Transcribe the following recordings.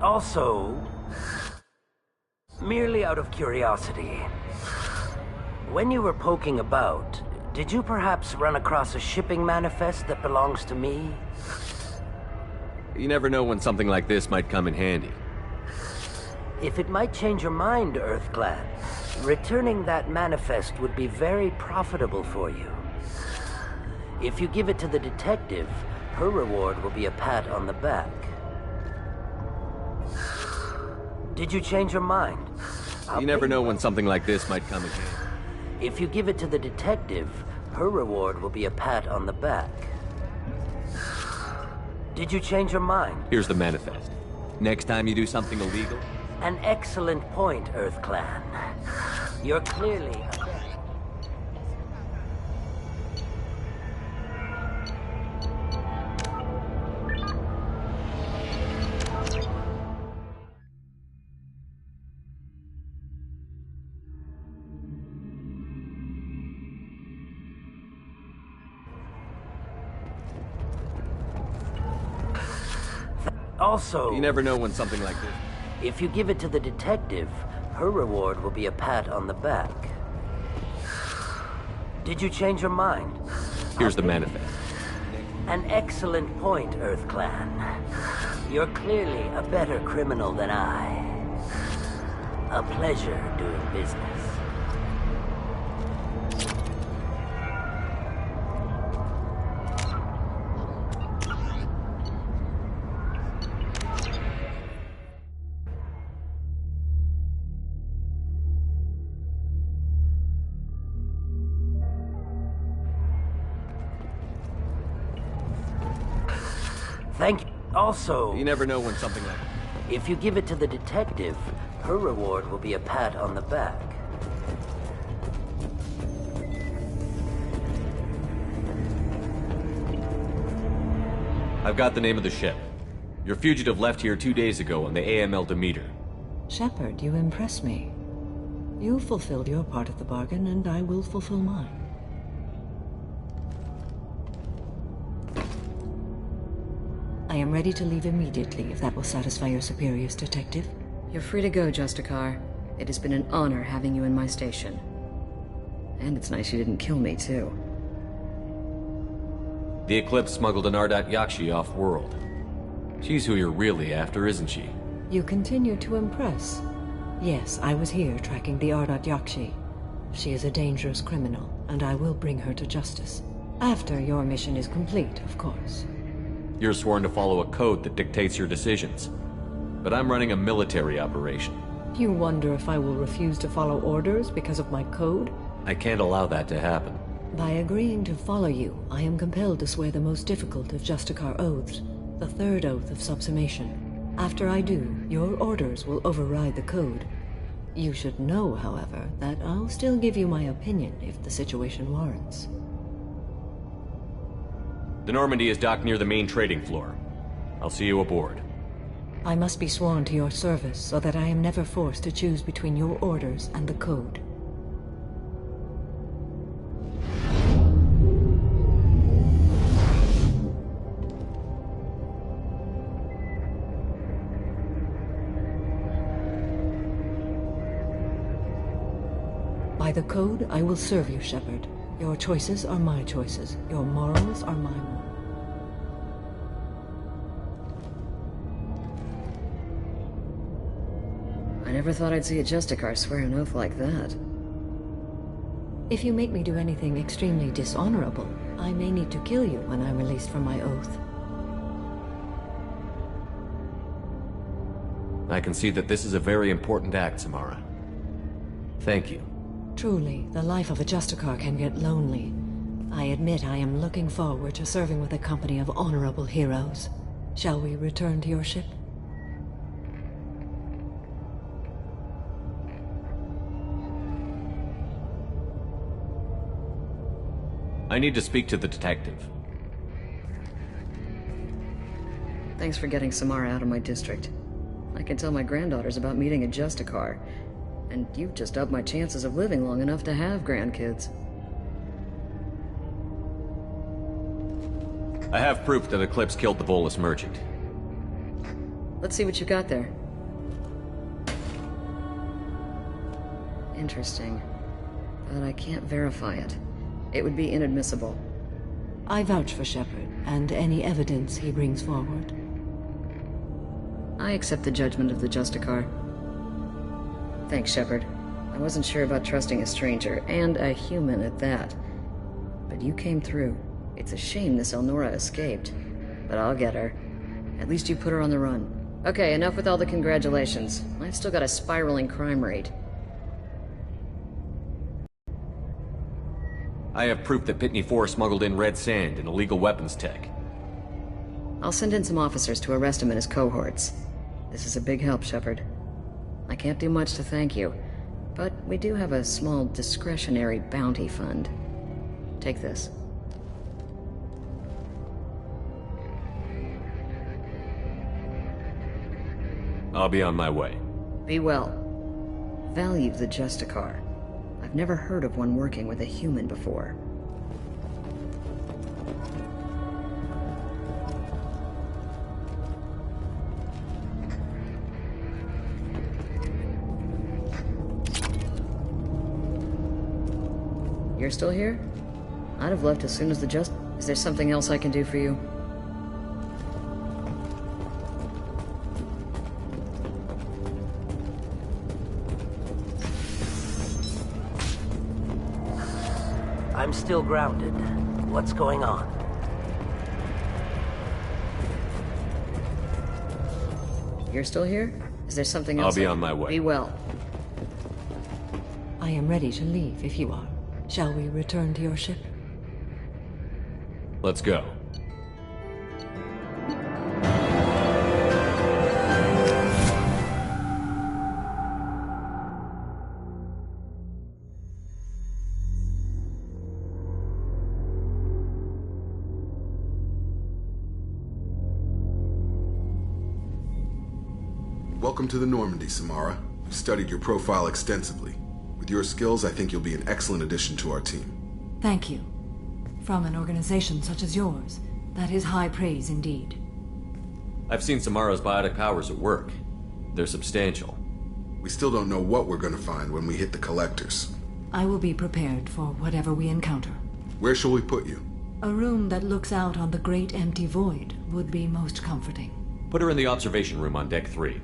Also, merely out of curiosity, when you were poking about, did you perhaps run across a shipping manifest that belongs to me? You never know when something like this might come in handy. If it might change your mind, Earthclan, returning that manifest would be very profitable for you. If you give it to the detective, her reward will be a pat on the back. Did you change your mind? You never know when something like this might come in handy. If you give it to the detective, her reward will be a pat on the back. Did you change your mind? Here's the manifest. Next time you do something illegal... An excellent point, Earthclan. You're clearly... Also... You never know when something like this... If you give it to the detective, her reward will be a pat on the back. Did you change your mind? Here's the manifest. An excellent point, Earthclan. You're clearly a better criminal than I. A pleasure doing business. Thank you. Also... You never know when something like... If you give it to the detective, her reward will be a pat on the back. I've got the name of the ship. Your fugitive left here 2 days ago on the AML Demeter. Shepard, you impress me. You fulfilled your part of the bargain, and I will fulfill mine. I am ready to leave immediately, if that will satisfy your superiors, Detective. You're free to go, Justicar. It has been an honor having you in my station. And it's nice you didn't kill me, too. The Eclipse smuggled an Ardat Yakshi off-world. She's who you're really after, isn't she? You continue to impress. Yes, I was here tracking the Ardat Yakshi. She is a dangerous criminal, and I will bring her to justice. After your mission is complete, of course. You're sworn to follow a code that dictates your decisions. But I'm running a military operation. You wonder if I will refuse to follow orders because of my code? I can't allow that to happen. By agreeing to follow you, I am compelled to swear the most difficult of Justicar oaths, the third oath of subsumation. After I do, your orders will override the code. You should know, however, that I'll still give you my opinion if the situation warrants. The Normandy is docked near the main trading floor. I'll see you aboard. I must be sworn to your service so that I am never forced to choose between your orders and the code. By the code, I will serve you, Shepard. Your choices are my choices. Your morals are my morals. I never thought I'd see a Justicar swear an oath like that. If you make me do anything extremely dishonorable, I may need to kill you when I'm released from my oath. I can see that this is a very important act, Samara. Thank you. Truly, the life of a Justicar can get lonely. I admit I am looking forward to serving with a company of honorable heroes. Shall we return to your ship? I need to speak to the detective. Thanks for getting Samara out of my district. I can tell my granddaughters about meeting a Justicar. And you've just upped my chances of living long enough to have grandkids. I have proof that Eclipse killed the Volus merchant. Let's see what you got there. Interesting. But I can't verify it. It would be inadmissible. I vouch for Shepard, and any evidence he brings forward. I accept the judgment of the Justicar. Thanks, Shepard. I wasn't sure about trusting a stranger, and a human at that. But you came through. It's a shame this Elnora escaped. But I'll get her. At least you put her on the run. Okay, enough with all the congratulations. I've still got a spiraling crime rate. I have proof that Pitney 4 smuggled in red sand and illegal weapons tech. I'll send in some officers to arrest him and his cohorts. This is a big help, Shepard. I can't do much to thank you, but we do have a small discretionary bounty fund. Take this. I'll be on my way. Be well. Value the Justicar. I've never heard of one working with a human before. You're still here? I'd have left as soon as the Is there something else I can do for you? I'm still grounded. What's going on? You're still here? Is there something else? I'll be on my way. Be well. I am ready to leave if you are. Shall we return to your ship? Let's go. Welcome to the Normandy, Samara. We've studied your profile extensively. With your skills, I think you'll be an excellent addition to our team. Thank you. From an organization such as yours, that is high praise indeed. I've seen Samara's biotic powers at work. They're substantial. We still don't know what we're going to find when we hit the collectors. I will be prepared for whatever we encounter. Where shall we put you? A room that looks out on the great empty void would be most comforting. Put her in the observation room on Deck 3.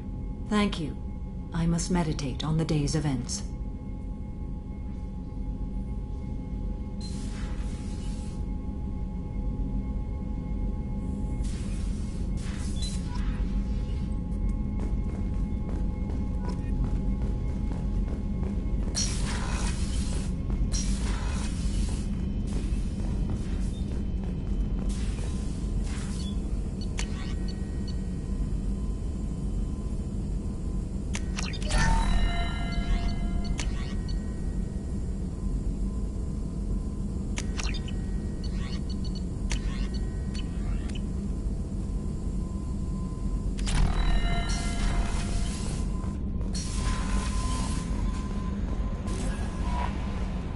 Thank you. I must meditate on the day's events.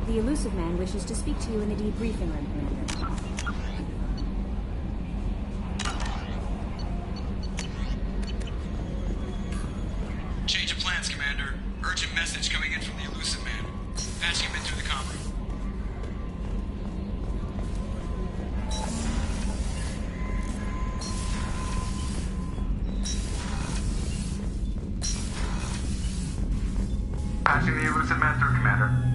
The elusive man wishes to speak to you in the debriefing room, Commander. Change of plans, Commander. Urgent message coming in from the elusive man. Patching him in through the comm room. Patching the elusive man through, Commander.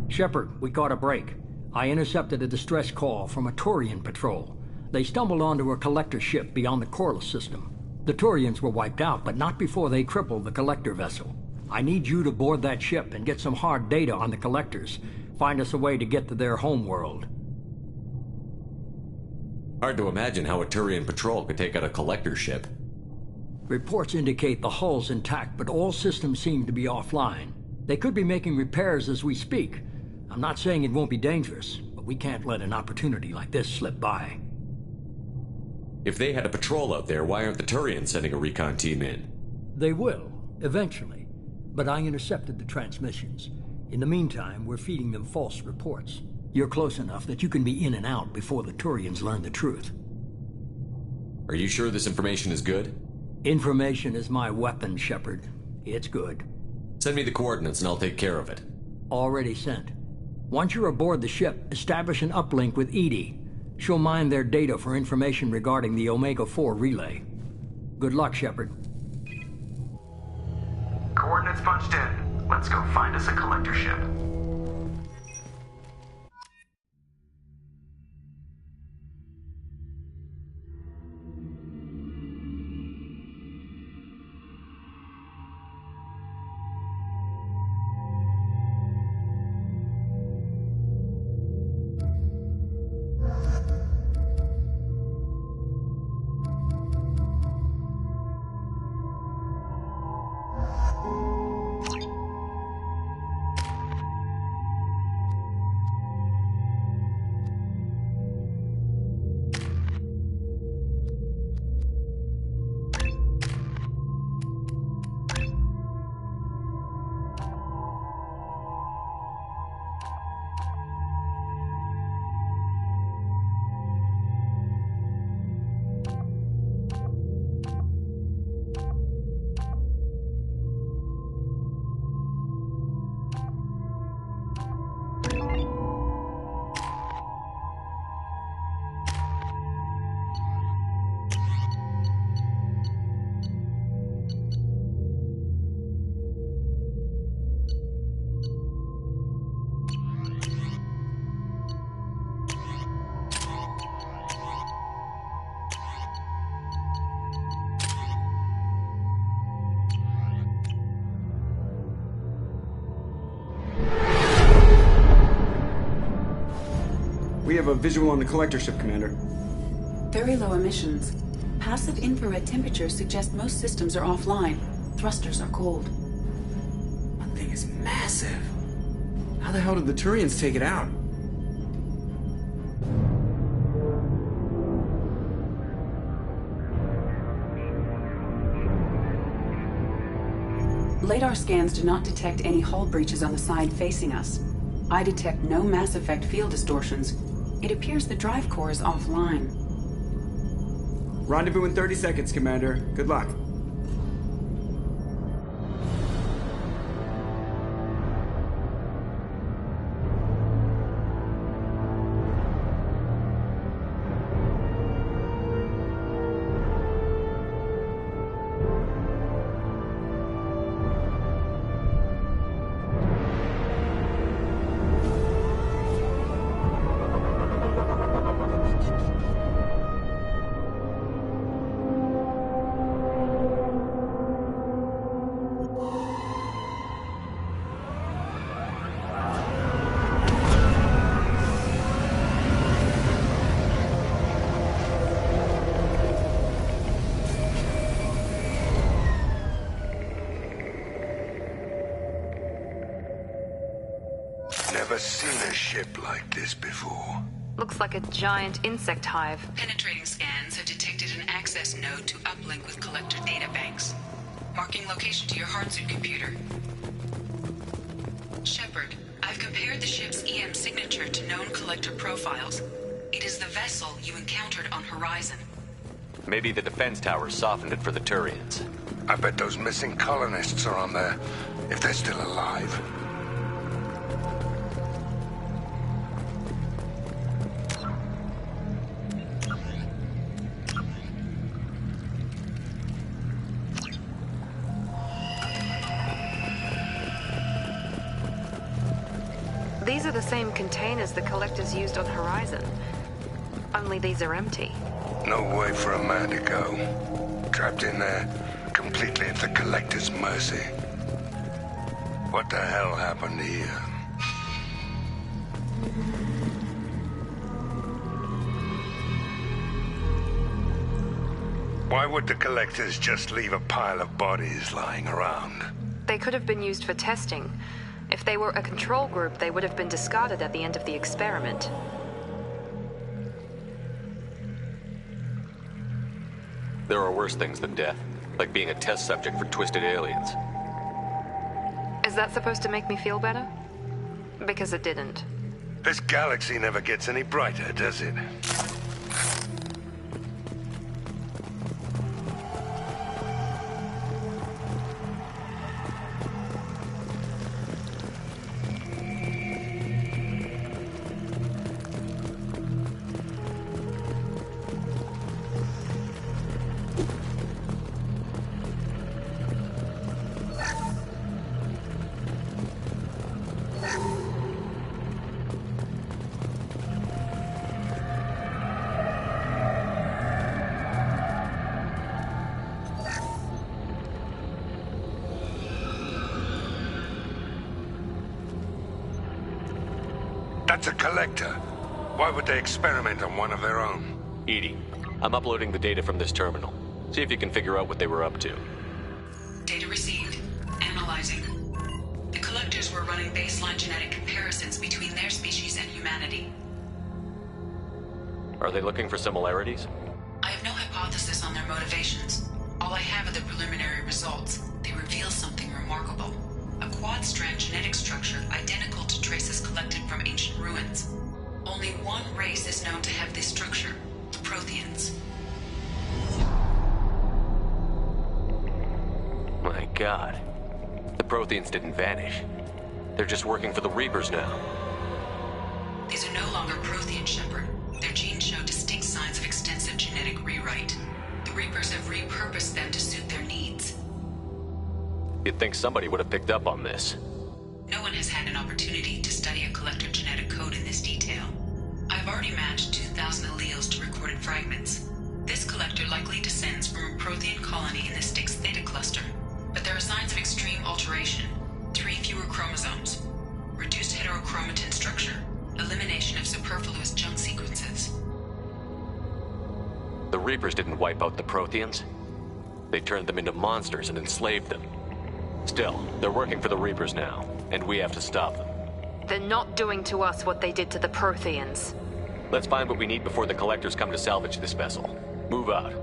Shepard, we caught a break. I intercepted a distress call from a Turian patrol. They stumbled onto a collector ship beyond the Corliss system. The Turians were wiped out, but not before they crippled the collector vessel. I need you to board that ship and get some hard data on the collectors. Find us a way to get to their homeworld. Hard to imagine how a Turian patrol could take out a collector ship. Reports indicate the hull's intact, but all systems seem to be offline. They could be making repairs as we speak. I'm not saying it won't be dangerous, but we can't let an opportunity like this slip by. If they had a patrol out there, why aren't the Turians sending a recon team in? They will, eventually. but I intercepted the transmissions. In the meantime, we're feeding them false reports. You're close enough that you can be in and out before the Turians learn the truth. Are you sure this information is good? Information is my weapon, Shepard. It's good. Send me the coordinates and I'll take care of it. Already sent. Once you're aboard the ship, establish an uplink with Edie. She'll mine their data for information regarding the Omega-4 relay. Good luck, Shepard. Coordinates punched in. Let's go find us a collector ship. We have a visual on the collector ship, Commander. Very low emissions. Passive infrared temperatures suggest most systems are offline. Thrusters are cold. That thing is massive. How the hell did the Turians take it out? LADAR scans do not detect any hull breaches on the side facing us. I detect no mass effect field distortions. It appears the drive core is offline. Rendezvous in 30 seconds, Commander. Good luck. Never seen a ship like this before. Looks like a giant insect hive. Penetrating scans have detected an access node to uplink with collector databanks. Marking location to your hardsuit computer. Shepard, I've compared the ship's EM signature to known collector profiles. It is the vessel you encountered on Horizon. Maybe the defense tower softened it for the Turians. I bet those missing colonists are on there, if they're still alive. These are the same containers the collectors used on Horizon. Only these are empty. No way for a man to go. Trapped in there, completely at the collector's mercy. What the hell happened here? Why would the collectors just leave a pile of bodies lying around? They could have been used for testing. If they were a control group, they would have been discarded at the end of the experiment. There are worse things than death, like being a test subject for twisted aliens. Is that supposed to make me feel better? Because it didn't. This galaxy never gets any brighter, does it? That's a collector. Why would they experiment on one of their own? Edie, I'm uploading the data from this terminal. See if you can figure out what they were up to. Data received. Analyzing. The collectors were running baseline genetic comparisons between their species and humanity. Are they looking for similarities? I have no hypothesis on their motivations. All I have are the preliminary results. They reveal something remarkable. A quad-strand genetic structure identical to traces collected from ancient ruins. Only one race is known to have this structure, the Protheans. My God. The Protheans didn't vanish. They're just working for the Reapers now. These are no longer Prothean, Shepard. Their genes show distinct signs of extensive genetic rewrite. The Reapers have repurposed them to suit their needs. You'd think somebody would have picked up on this. No one has had an opportunity to study a collector genetic code in this detail. I've already matched 2,000 alleles to recorded fragments. This collector likely descends from a Prothean colony in the Styx Theta cluster. But there are signs of extreme alteration. 3 fewer chromosomes. Reduced heterochromatin structure. Elimination of superfluous junk sequences. The Reapers didn't wipe out the Protheans. They turned them into monsters and enslaved them. Still, they're working for the Reapers now, and we have to stop them. They're not doing to us what they did to the Protheans. Let's find what we need before the Collectors come to salvage this vessel. Move out.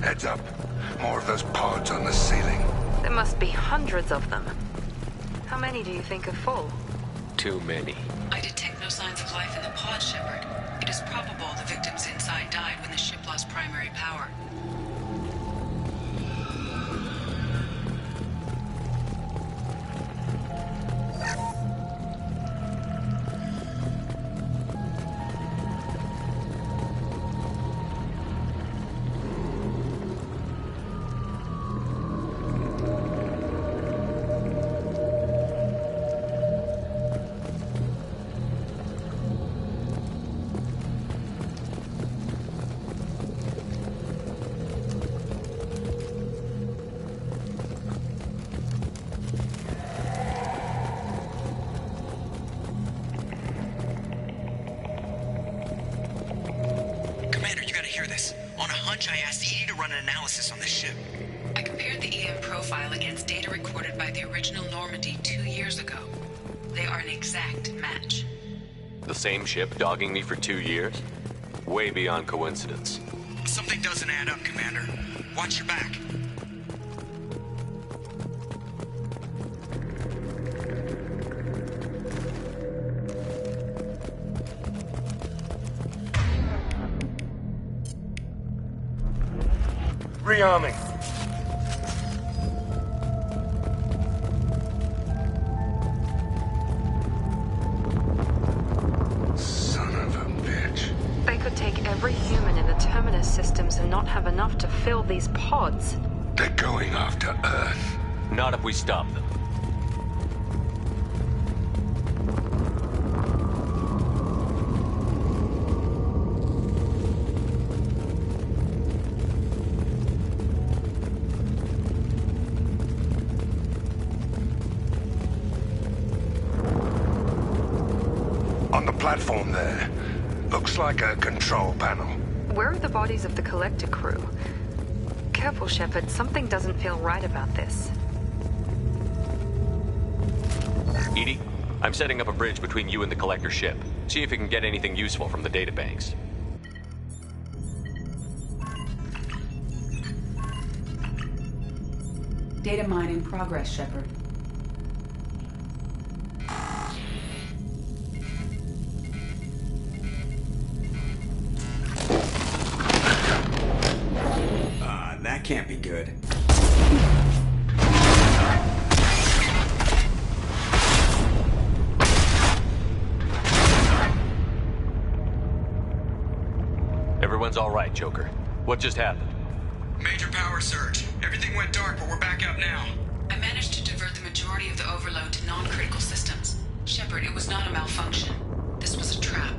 Heads up. More of those pods on the ceiling. There must be hundreds of them. How many do you think are full? Too many. I detect no signs of life in the pod, Shepard. It is probable the victims inside died when the ship lost primary power. On a hunch, I asked Edie to run an analysis on this ship. I compared the EM profile against data recorded by the original Normandy 2 years ago. They are an exact match. The same ship dogging me for 2 years? Way beyond coincidence. Something doesn't add up, Commander. Watch your back. Rearming. Son of a bitch. They could take every human in the Terminus systems and not have enough to fill these pods. They're going after Earth. Not if we stop them. On the platform there. Looks like a control panel. Where are the bodies of the Collector crew? Careful, Shepard. Something doesn't feel right about this. Edie, I'm setting up a bridge between you and the Collector ship. See if you can get anything useful from the databanks. Data mine in progress, Shepard. That can't be good. Everyone's all right, Joker. What just happened? Major power surge. Everything went dark, but we're back up now. I managed to divert the majority of the overload to non-critical systems. Shepard, it was not a malfunction. This was a trap.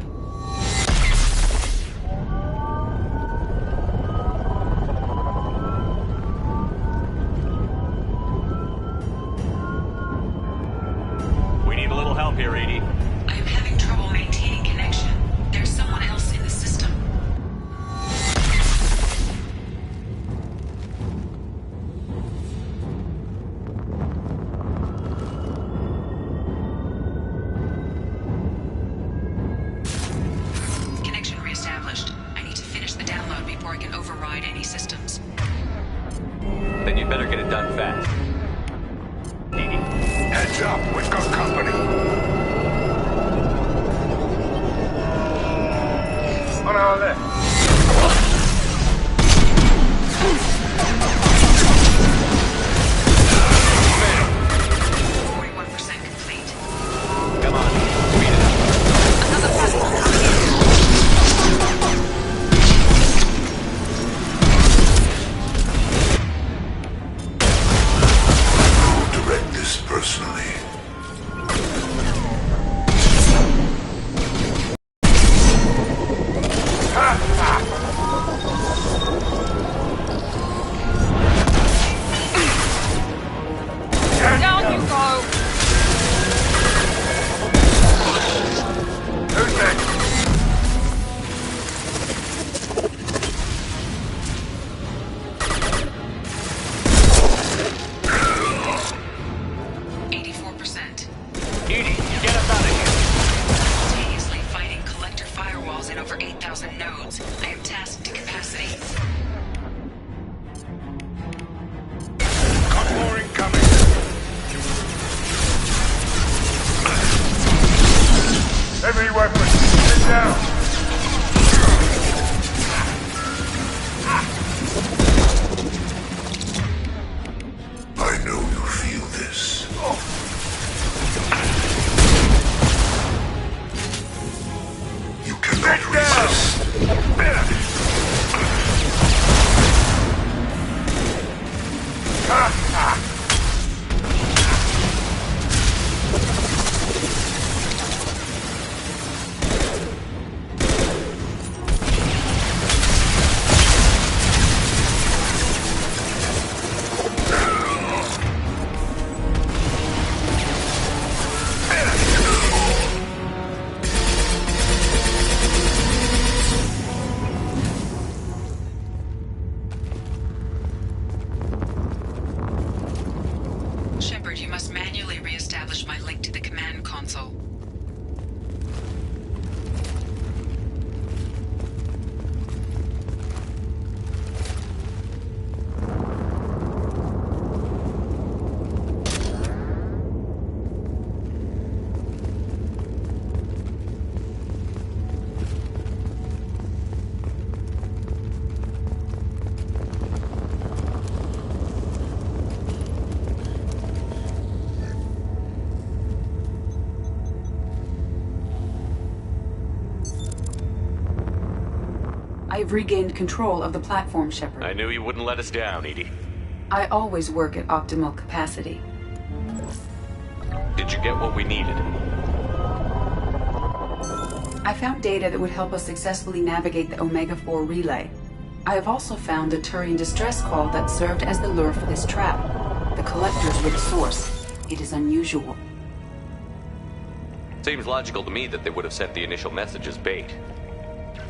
We need a little help here, Edie. I am having trouble maintaining connection. There's someone else in the system. Connection reestablished. I need to finish the download before I can override any systems. Then you'd better get it done fast. Edie? Heads up, we've got company. On our left. Come on, speed it up. Direct this personally. Down you go! Who's next? Edie, get us out of here. Simultaneously fighting collector firewalls in over 8,000 nodes. I am tasked to capacity. Got more incoming. Heavy weapons. Sit down. I know you feel this. You cannot resist. I have regained control of the platform, Shepard. I knew you wouldn't let us down, Edie. I always work at optimal capacity. Did you get what we needed? I found data that would help us successfully navigate the Omega-4 relay. I have also found a Turian distress call that served as the lure for this trap. The collectors were the source. It is unusual. Seems logical to me that they would have sent the initial message as bait.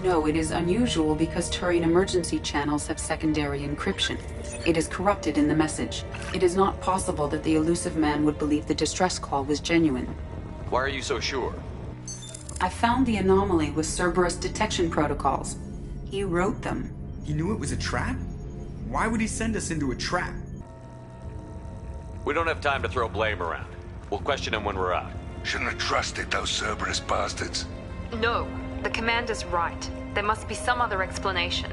No, it is unusual because Turian emergency channels have secondary encryption. It is corrupted in the message. It is not possible that the elusive man would believe the distress call was genuine. Why are you so sure? I found the anomaly with Cerberus detection protocols. He wrote them. He knew it was a trap? Why would he send us into a trap? We don't have time to throw blame around. We'll question him when we're out. Shouldn't have trusted those Cerberus bastards. No, the commander's right. There must be some other explanation.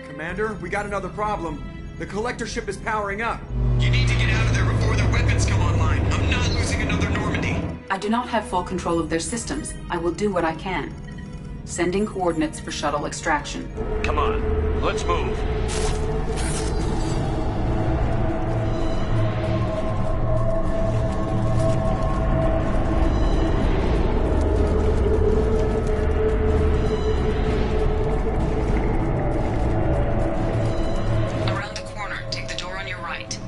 Commander, we got another problem. The collector ship is powering up. You need to get out of there before their weapons come online. I'm not losing another Normandy. I do not have full control of their systems. I will do what I can. Sending coordinates for shuttle extraction. Come on, let's move. Around the corner, take the door on your right.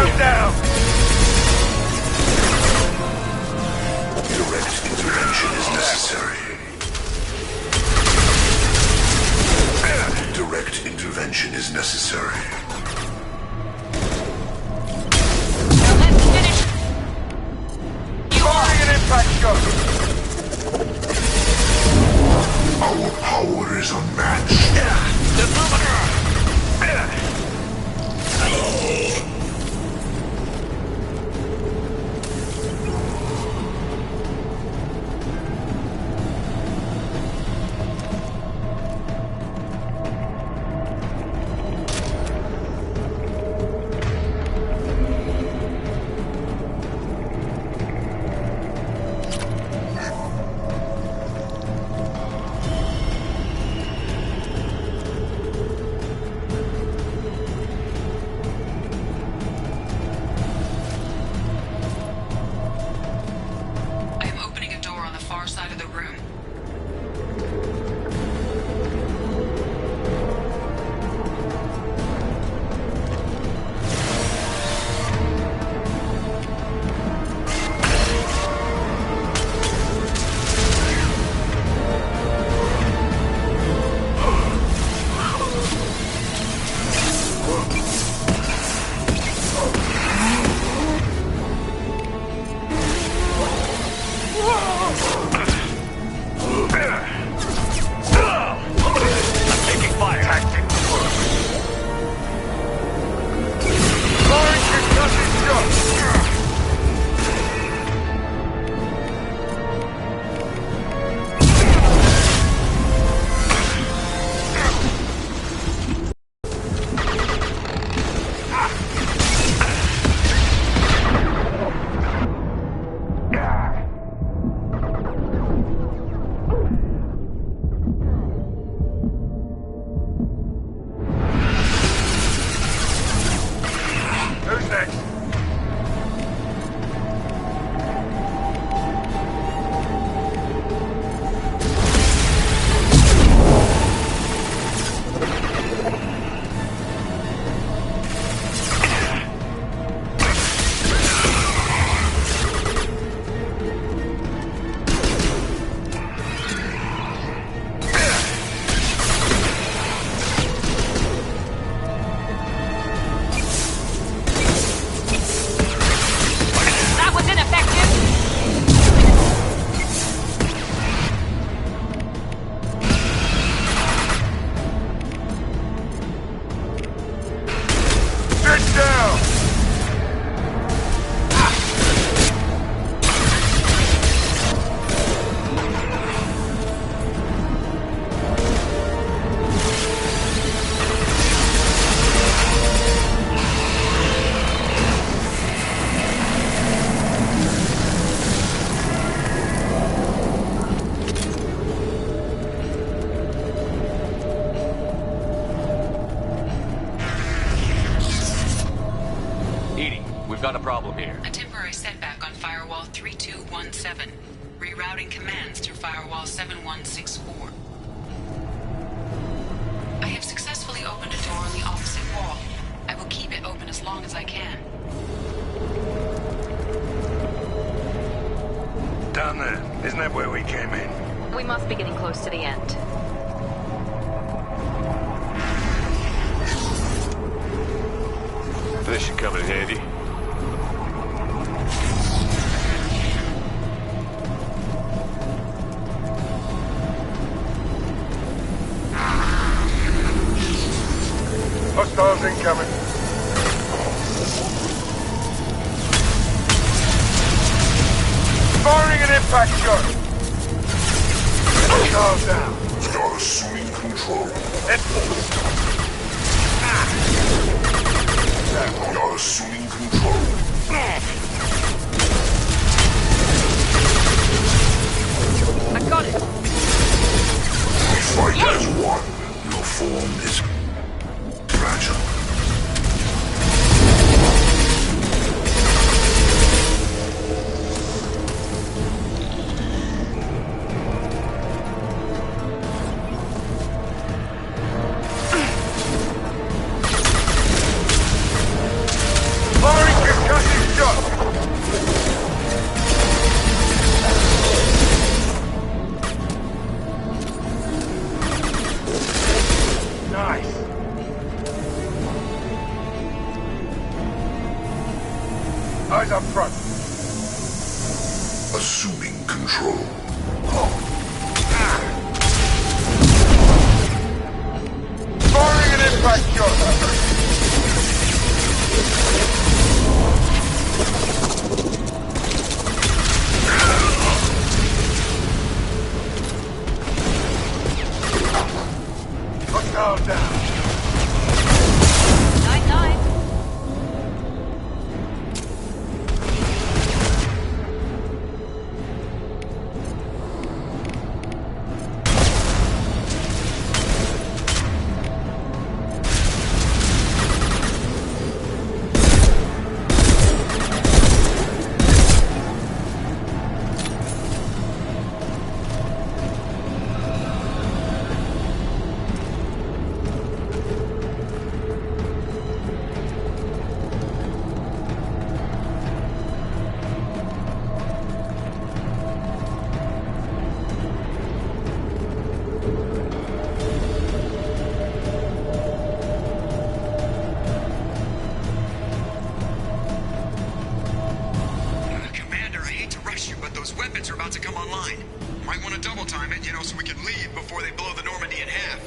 Stand down! Direct intervention is necessary. Direct intervention is necessary. Now let's finish. Firing an impact shot! Our power is unmatched. I am opening a door on the far side of the room. Taking fire. Tactic work. Firing concussive shot! Who's next? That was ineffective. Sit down! Edie, we've got a problem here. A temporary setback on Firewall 3217. Rerouting commands through Firewall 7164. I have successfully opened a door on the opposite wall. I will keep it open as long as I can. Down there. Isn't that where we came in? We must be getting close to the end. This should come in handy. Hostiles incoming. Firing an impact shot! Calm down. You're assuming control. You're assuming control. I got it. We fight as one. Your form is fragile. Eyes up front. Assuming control. Firing an impact shot. Hostile down. Night-night. So we can leave before they blow the Normandy in half.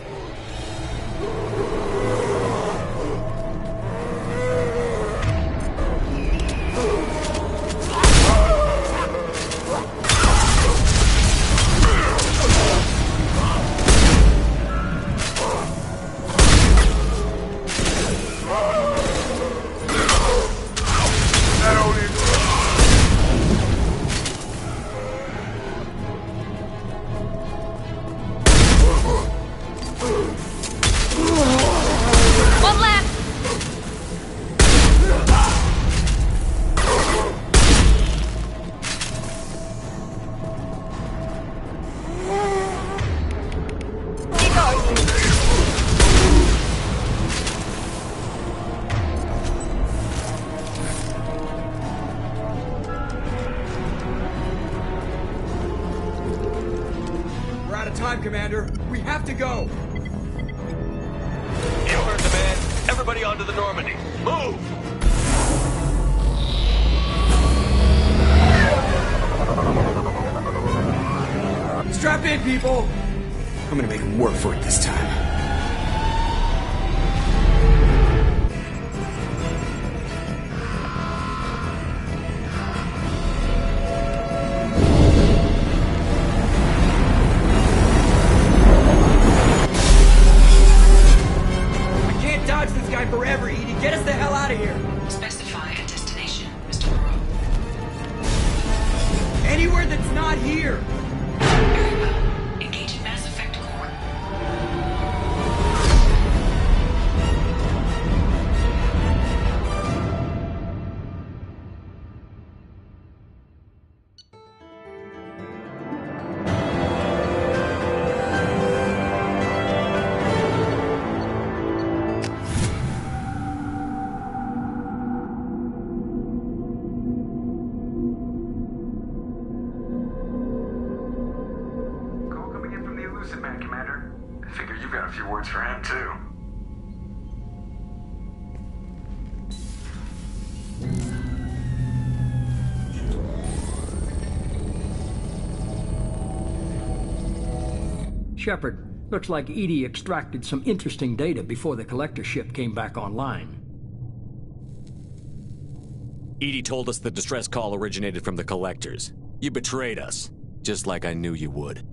Time, Commander. We have to go. You heard the man. Everybody onto the Normandy. Move! Strap in, people. I'm gonna make them work for it this time. Forever, Edie. Get us the hell out of here. Specify a destination, Mr. Moreau. Anywhere that's not here. Very well. Engage in Mass Effect core. Man, Commander. I figure you got a few words for him, too. Shepard, looks like Edie extracted some interesting data before the collector ship came back online. Edie told us the distress call originated from the collectors. You betrayed us, just like I knew you would.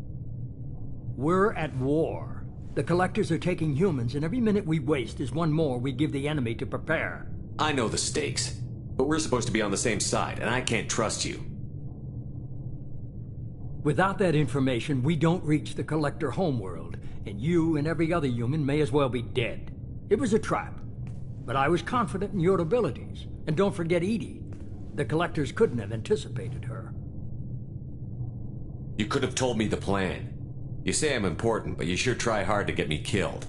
We're at war. The collectors are taking humans, and every minute we waste is one more we give the enemy to prepare. I know the stakes, but we're supposed to be on the same side, and I can't trust you. Without that information, we don't reach the collector homeworld, and you and every other human may as well be dead. It was a trap, but I was confident in your abilities. And don't forget Edie. The collectors couldn't have anticipated her. You could have told me the plan. You say I'm important, but you sure try hard to get me killed.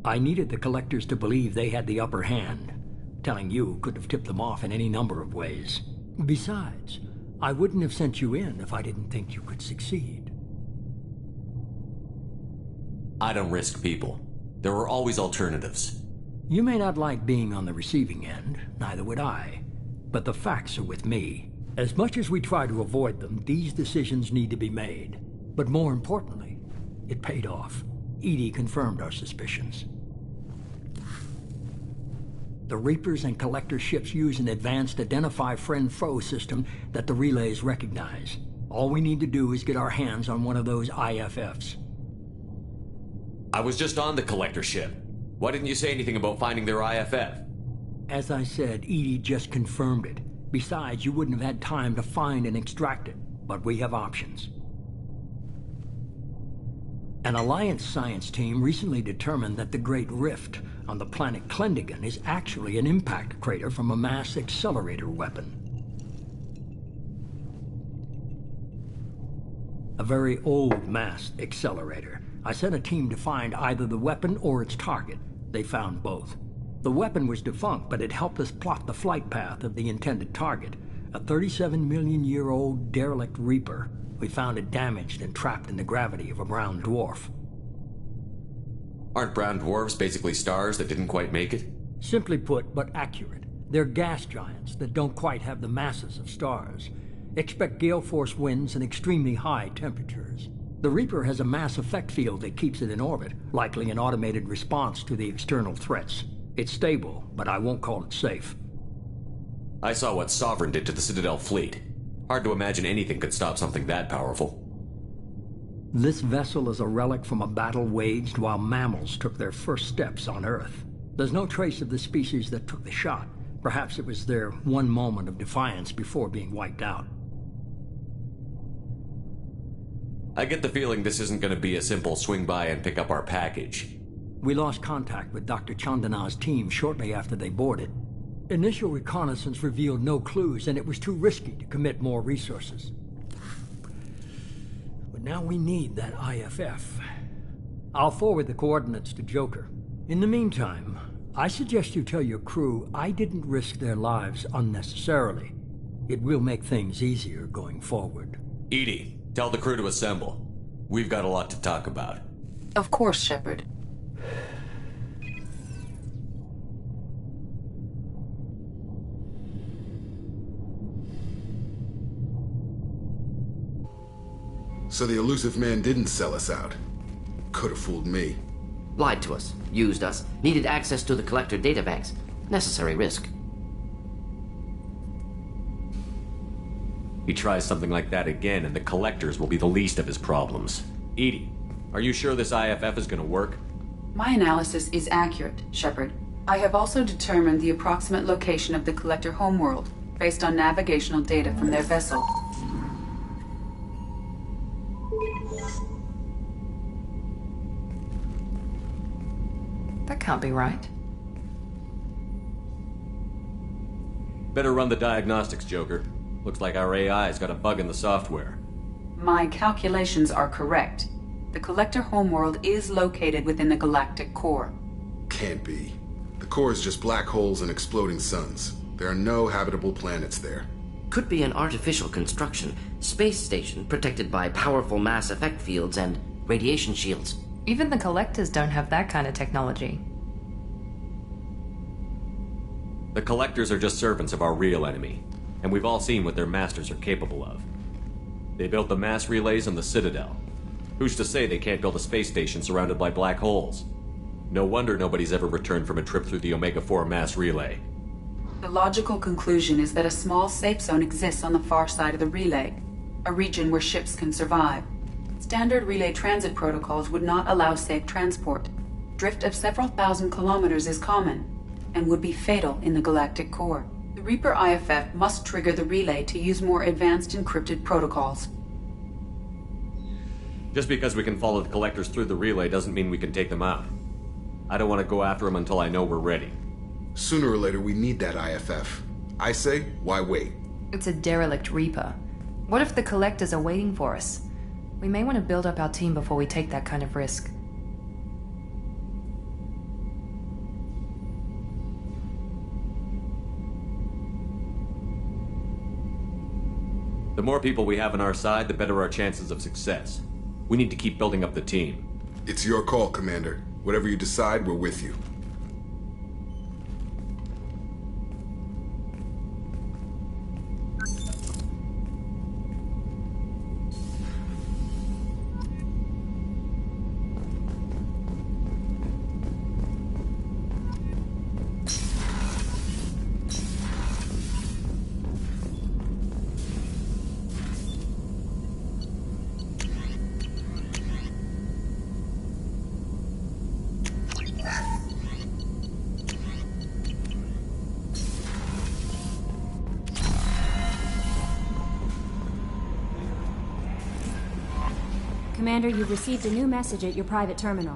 I needed the collectors to believe they had the upper hand. Telling you could have tipped them off in any number of ways. Besides, I wouldn't have sent you in if I didn't think you could succeed. I don't risk people. There are always alternatives. You may not like being on the receiving end, neither would I. But the facts are with me. As much as we try to avoid them, these decisions need to be made. But more importantly, it paid off. Edie confirmed our suspicions. The Reapers and Collector ships use an advanced identify friend-foe system that the relays recognize. All we need to do is get our hands on one of those IFFs. I was just on the Collector ship. Why didn't you say anything about finding their IFF? As I said, Edie just confirmed it. Besides, you wouldn't have had time to find and extract it. But we have options. An Alliance science team recently determined that the Great Rift on the planet Klendigan is actually an impact crater from a mass accelerator weapon. A very old mass accelerator. I sent a team to find either the weapon or its target. They found both. The weapon was defunct, but it helped us plot the flight path of the intended target, a 37-million-year-old derelict Reaper. We found it damaged and trapped in the gravity of a brown dwarf. Aren't brown dwarfs basically stars that didn't quite make it? Simply put, but accurate. They're gas giants that don't quite have the masses of stars. Expect gale force winds and extremely high temperatures. The Reaper has a mass effect field that keeps it in orbit, likely an automated response to the external threats. It's stable, but I won't call it safe. I saw what Sovereign did to the Citadel fleet. Hard to imagine anything could stop something that powerful. This vessel is a relic from a battle waged while mammals took their first steps on Earth. There's no trace of the species that took the shot. Perhaps it was their one moment of defiance before being wiped out. I get the feeling this isn't going to be a simple swing by and pick up our package. We lost contact with Dr. Chandana's team shortly after they boarded. Initial reconnaissance revealed no clues, and it was too risky to commit more resources. But now we need that IFF. I'll forward the coordinates to Joker. In the meantime, I suggest you tell your crew I didn't risk their lives unnecessarily. It will make things easier going forward. Edie, tell the crew to assemble. We've got a lot to talk about. Of course, Shepard. So the elusive man didn't sell us out. Could have fooled me. Lied to us, used us, needed access to the Collector databanks. Necessary risk. He tries something like that again, and the Collectors will be the least of his problems. Edie, are you sure this IFF is going to work? My analysis is accurate, Shepard. I have also determined the approximate location of the Collector homeworld, based on navigational data from their vessel. That can't be right. Better run the diagnostics, Joker. Looks like our AI's got a bug in the software. My calculations are correct. The Collector homeworld is located within the galactic core. Can't be. The core is just black holes and exploding suns. There are no habitable planets there. Could be an artificial construction, space station protected by powerful mass effect fields and radiation shields. Even the Collectors don't have that kind of technology. The Collectors are just servants of our real enemy, and we've all seen what their masters are capable of. They built the mass relays on the Citadel. Who's to say they can't build a space station surrounded by black holes? No wonder nobody's ever returned from a trip through the Omega-4 mass relay. The logical conclusion is that a small safe zone exists on the far side of the relay, a region where ships can survive. Standard relay transit protocols would not allow safe transport. Drift of several thousand kilometers is common, and would be fatal in the galactic core. The Reaper IFF must trigger the relay to use more advanced encrypted protocols. Just because we can follow the Collectors through the relay doesn't mean we can take them out. I don't want to go after them until I know we're ready. Sooner or later, we need that IFF. I say, why wait? It's a derelict Reaper. What if the Collectors are waiting for us? We may want to build up our team before we take that kind of risk. The more people we have on our side, the better our chances of success. We need to keep building up the team. It's your call, Commander. Whatever you decide, we're with you. Commander, you've received a new message at your private terminal.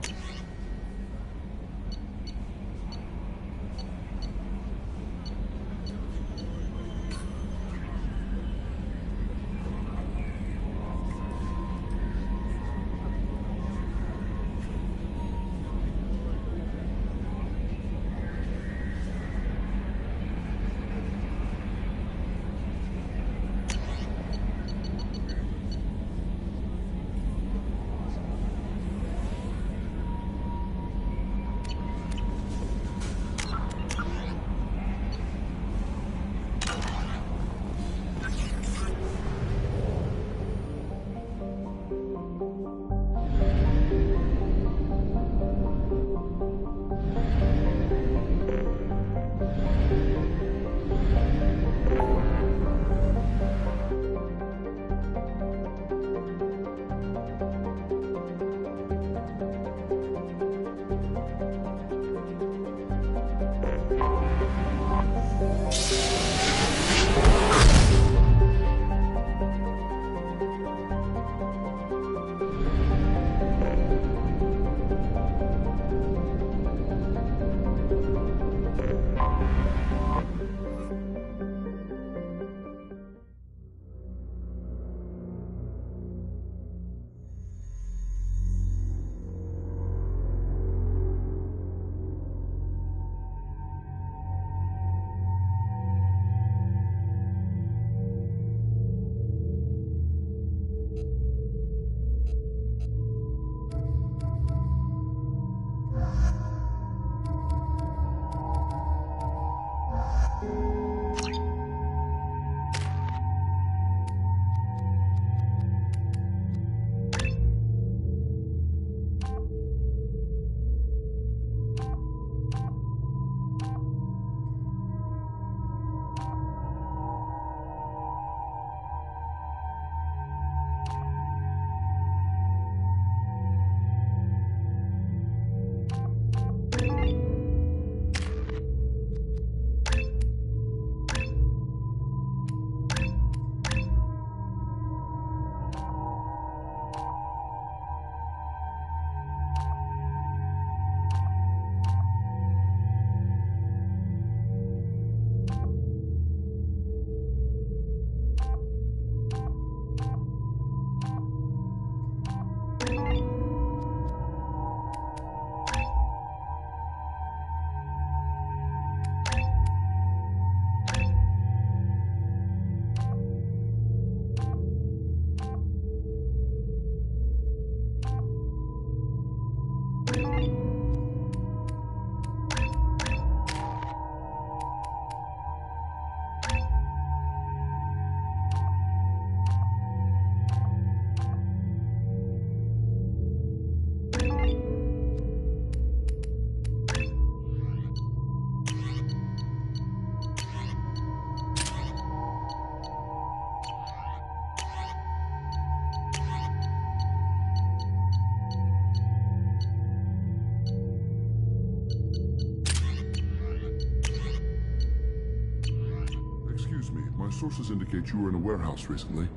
My sources indicate you were in a warehouse recently.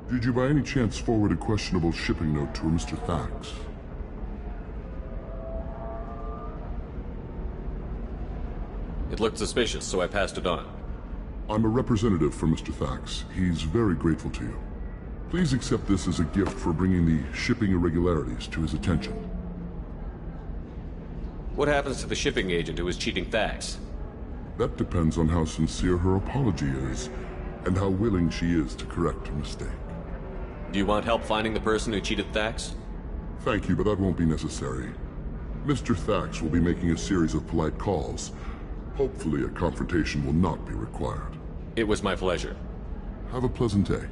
Did you by any chance forward a questionable shipping note to a Mr. Thax? It looked suspicious, so I passed it on. I'm a representative for Mr. Thax. He's very grateful to you. Please accept this as a gift for bringing the shipping irregularities to his attention. What happens to the shipping agent who was cheating Thax? That depends on how sincere her apology is, and how willing she is to correct her mistake. Do you want help finding the person who cheated Thax? Thank you, but that won't be necessary. Mr. Thax will be making a series of polite calls. Hopefully a confrontation will not be required. It was my pleasure. Have a pleasant day.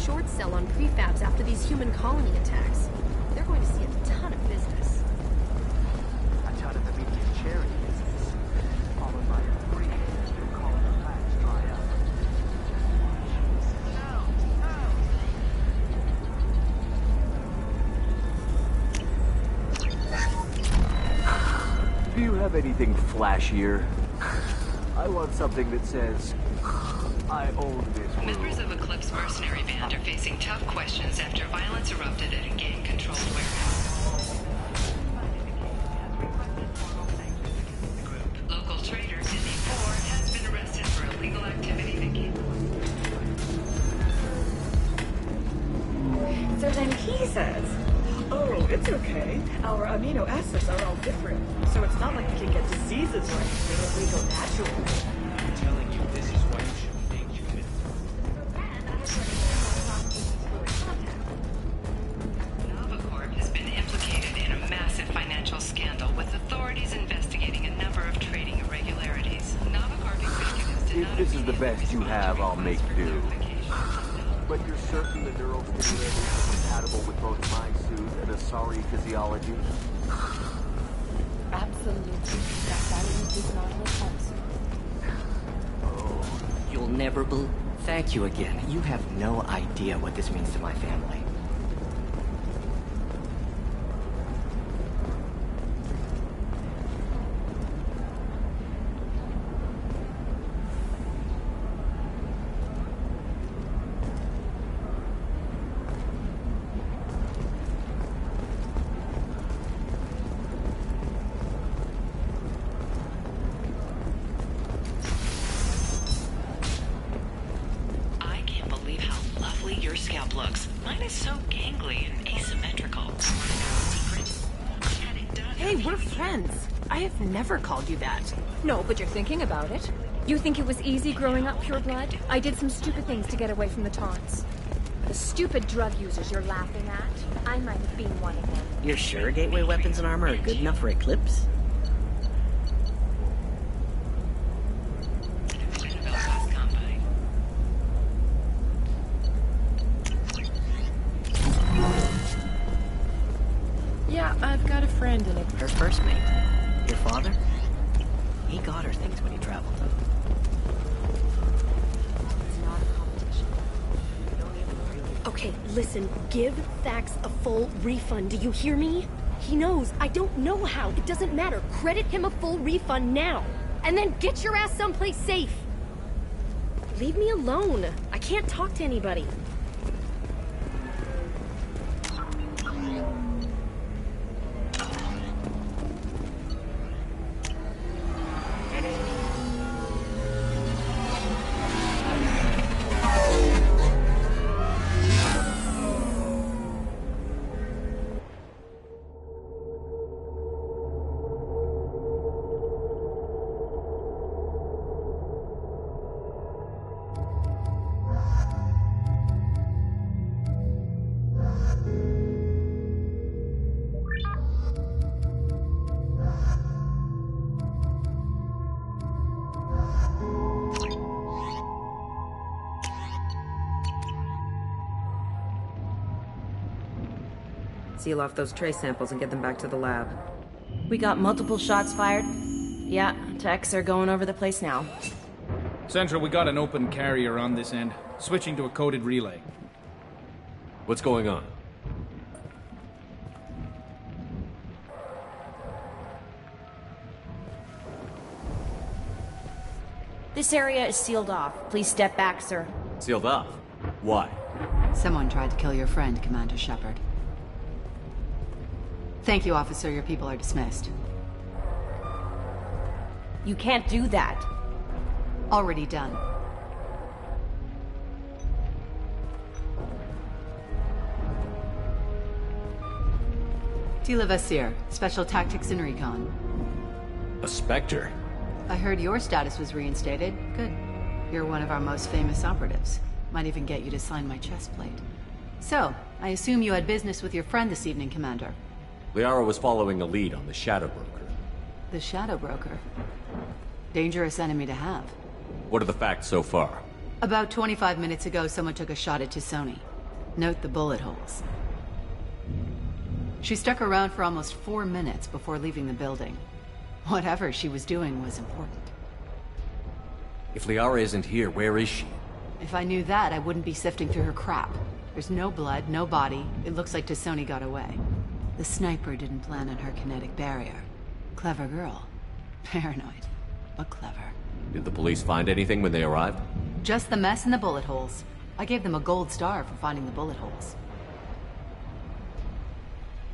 Short sell on prefabs after these human colony attacks. They're going to see a ton of business. A ton of immediate charity business. have anything flashier? I want something that says, I own this world. Members of Eclipse mercenary band are facing tough questions after violence erupted at a gang-controlled warehouse. Local trader Disney 4 has been arrested for illegal activity that came... So then he says, oh, it's okay. Our amino acids are all different. So it's not like we can get diseases or anything if we go natural. I'm telling you, this is why you should be human. Novacorp has been implicated in a massive financial scandal with authorities investigating a number of trading irregularities. Novacorp executives did If this is the best you have, I'll make do. But you're certain the neural stimulators are compatible with both my suit and Asari physiology? Absolutely. That is not a You'll never believe... Thank you again. You have no idea what this means to my family. Never called you that. No, but you're thinking about it. You think it was easy growing up pure blood? I did some stupid things to get away from the taunts. The stupid drug users you're laughing at, I might have been one of them. You're sure gateway weapons and armor are good enough for Eclipse? Yeah, I've got a friend in it. Her first mate. Your father? He got her things when he traveled. It's not a competition. Okay, listen. Give Thax a full refund. Do you hear me? He knows. I don't know how. It doesn't matter. Credit him a full refund now. And then get your ass someplace safe. Leave me alone. I can't talk to anybody. Seal off those trace samples and get them back to the lab. We got multiple shots fired. Yeah, techs are going over the place now. Central, we got an open carrier on this end. Switching to a coded relay. What's going on? This area is sealed off. Please step back, sir. Sealed off? Why? Someone tried to kill your friend, Commander Shepard. Thank you, officer. Your people are dismissed. You can't do that. Already done. Tila Vasir, Special Tactics and Recon. A Spectre? I heard your status was reinstated. Good. You're one of our most famous operatives. Might even get you to sign my chest plate. So, I assume you had business with your friend this evening, Commander. Liara was following a lead on the Shadow Broker. The Shadow Broker? Dangerous enemy to have. What are the facts so far? About 25 minutes ago, someone took a shot at T'Soni. Note the bullet holes. She stuck around for almost 4 minutes before leaving the building. Whatever she was doing was important. If Liara isn't here, where is she? If I knew that, I wouldn't be sifting through her crap. There's no blood, no body. It looks like T'Soni got away. The sniper didn't plan on her kinetic barrier. Clever girl. Paranoid, but clever. Did the police find anything when they arrived? Just the mess and the bullet holes. I gave them a gold star for finding the bullet holes.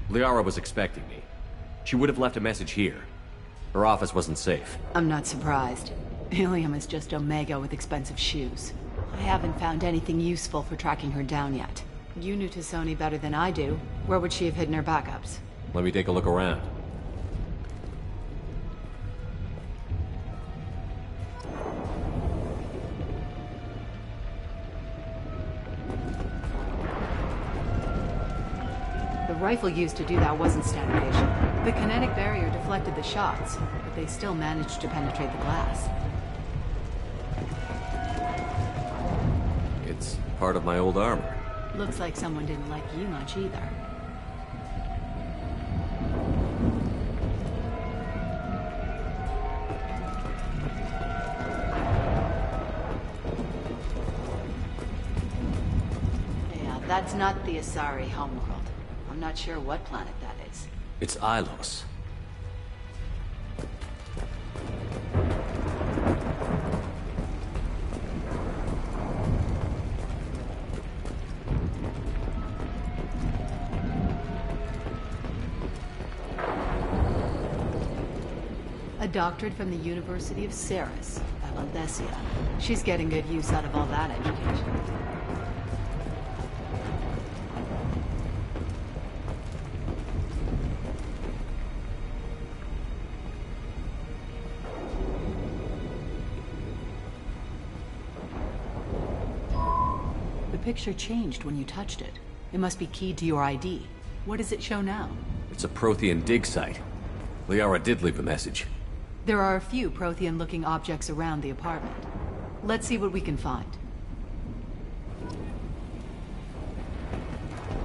Liara was expecting me. She would have left a message here. Her office wasn't safe. I'm not surprised. Helium is just Omega with expensive shoes. I haven't found anything useful for tracking her down yet. You knew Tassoni better than I do. Where would she have hidden her backups? Let me take a look around. The rifle used to do that wasn't standard. The kinetic barrier deflected the shots, but they still managed to penetrate the glass. It's part of my old armor. Looks like someone didn't like you much either. Yeah, that's not the Asari homeworld. I'm not sure what planet that is. It's Ilos. A doctorate from the University of Ceres, Valdessia. She's getting good use out of all that education. The picture changed when you touched it. It must be keyed to your ID. What does it show now? It's a Prothean dig site. Liara did leave a message. There are a few Prothean-looking objects around the apartment. Let's see what we can find.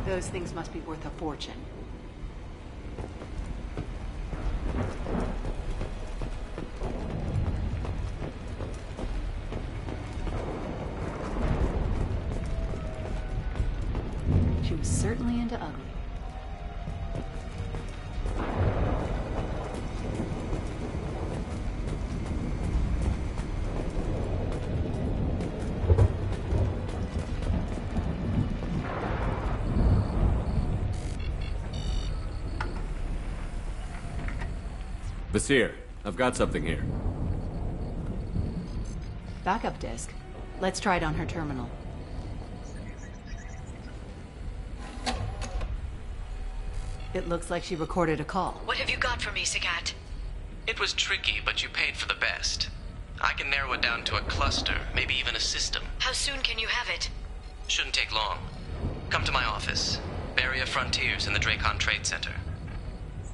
Those things must be worth a fortune. She was certainly into ugly. Vasir, I've got something here. Backup disk. Let's try it on her terminal. It looks like she recorded a call. What have you got for me, Sagat? It was tricky, but you paid for the best. I can narrow it down to a cluster, maybe even a system. How soon can you have it? Shouldn't take long. Come to my office. Barrier Frontiers in the Dracon Trade Center.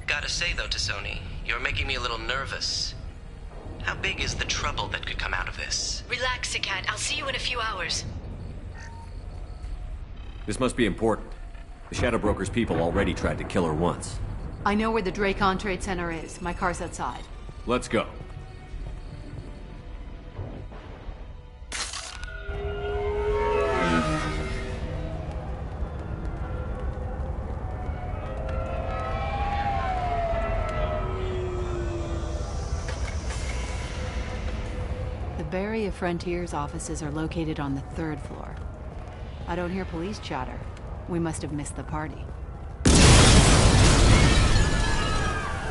Gotta say though, Tassoni, you're making me a little nervous. How big is the trouble that could come out of this? Relax, Sagat. I'll see you in a few hours. This must be important. The Shadow Broker's people already tried to kill her once. I know where the Dracon Trade Center is. My car's outside. Let's go. The Barrier Frontiers offices are located on the 3rd floor. I don't hear police chatter. We must have missed the party.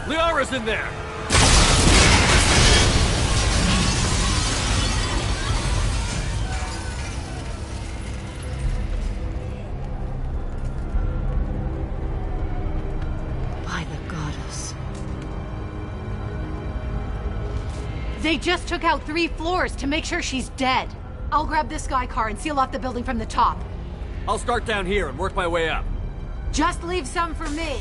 Liara's in there! By the goddess. They just took out 3 floors to make sure she's dead. I'll grab this guy car and seal off the building from the top. I'll start down here and work my way up. Just leave some for me.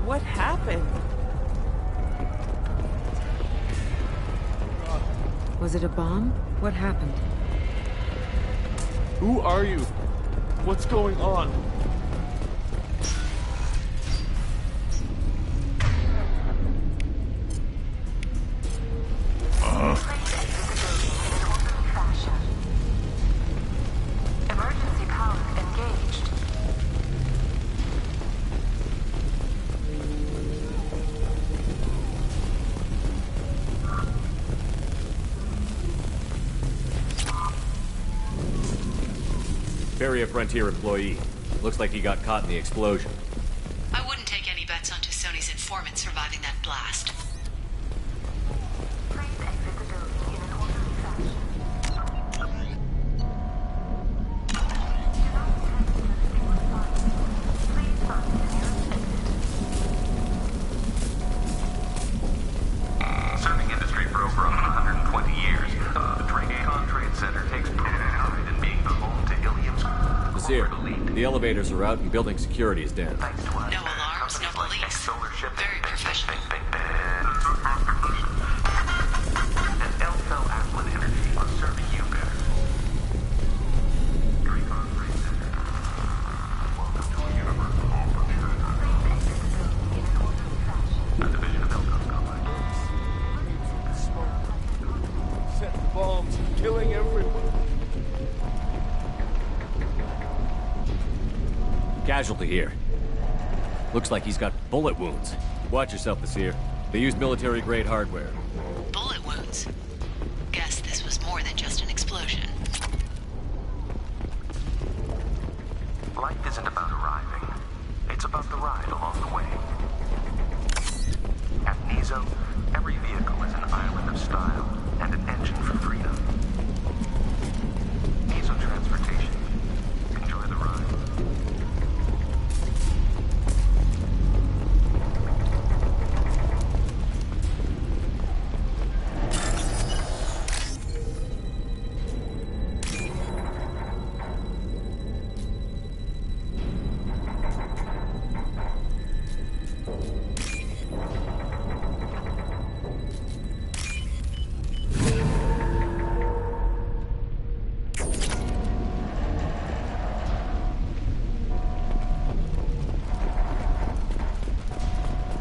What happened? Was it a bomb? What happened? Who are you? What's going on? Emergency power engaged. Barrier Frontier employee. Looks like he got caught in the explosion. I wouldn't take any bets on Tussoni's informant surviving that blast. Serving industry for over 120 years, the Dracon Trade Center takes pride in being the home to Ilium's. Nasir, the elevators are out and building security is down. No alarms, no police. Very professional. And L-Cell Affluent Energy are serving you better. Dracon Trade Center. Welcome to a universe of opportunity. A division of L-Cell's complex. Set the bombs, killing everyone. Casualty here. Looks like he's got bullet wounds. Watch yourself, Nasir. They use military-grade hardware. Bullet wounds. Guess this was more than just an explosion. Life isn't about arriving. It's about the ride along the way. At Nizo, every vehicle is an island of style and an engine for freedom. Nizo Transportation. Enjoy the ride.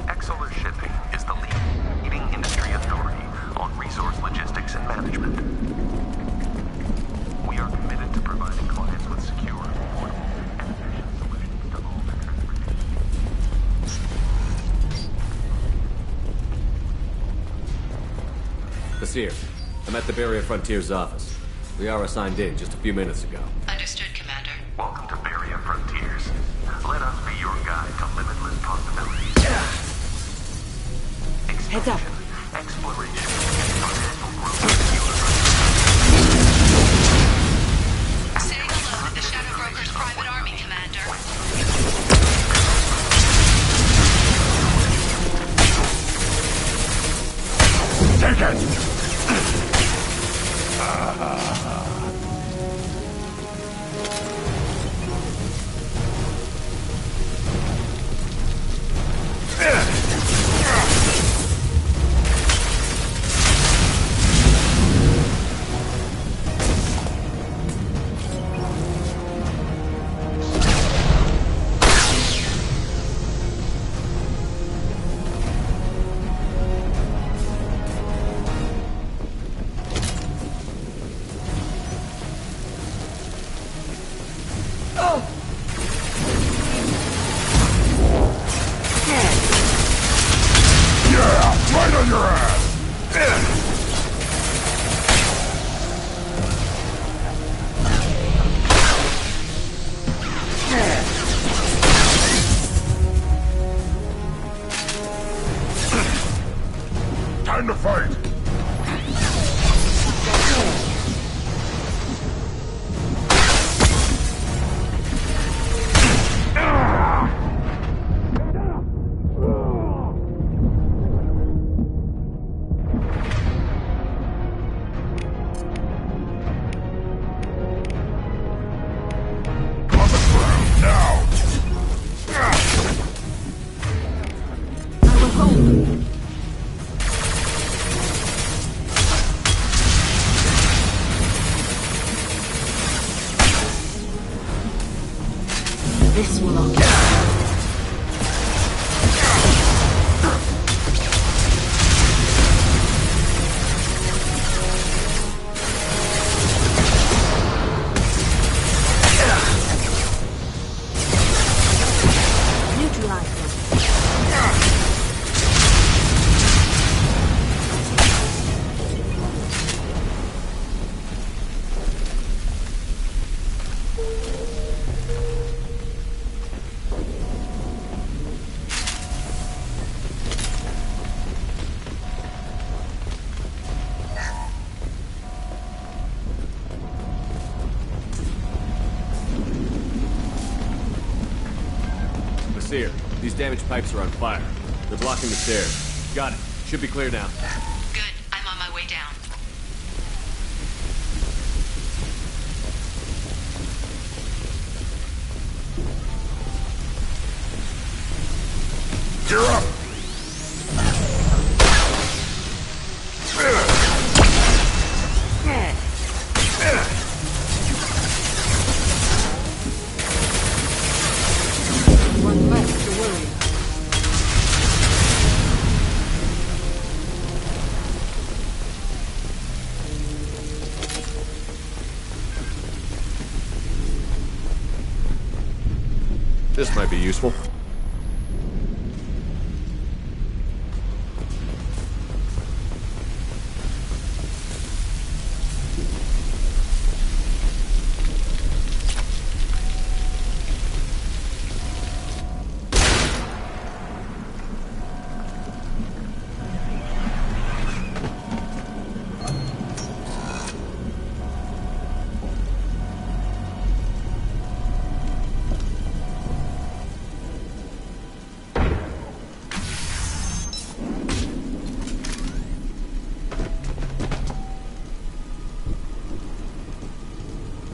Exolar Shipping is the leading industry authority on resource logistics and management. We are committed to providing clients with secure, affordable, and efficient solutions to all their transportation. Nasir, I'm at the Barrier Frontier's office. Liara signed in just a few minutes ago. Understood, Commander. Welcome to Barrier Frontiers. Let us be your guide to limitless possibilities. Heads up. Exploration and financial growth. Say hello to the Shadow Broker's private army, Commander. Take it! This will all get. These damaged pipes are on fire. They're blocking the stairs. Got it. Should be clear now. Good. I'm on my way down. Gear up! One less to worry. This might be useful.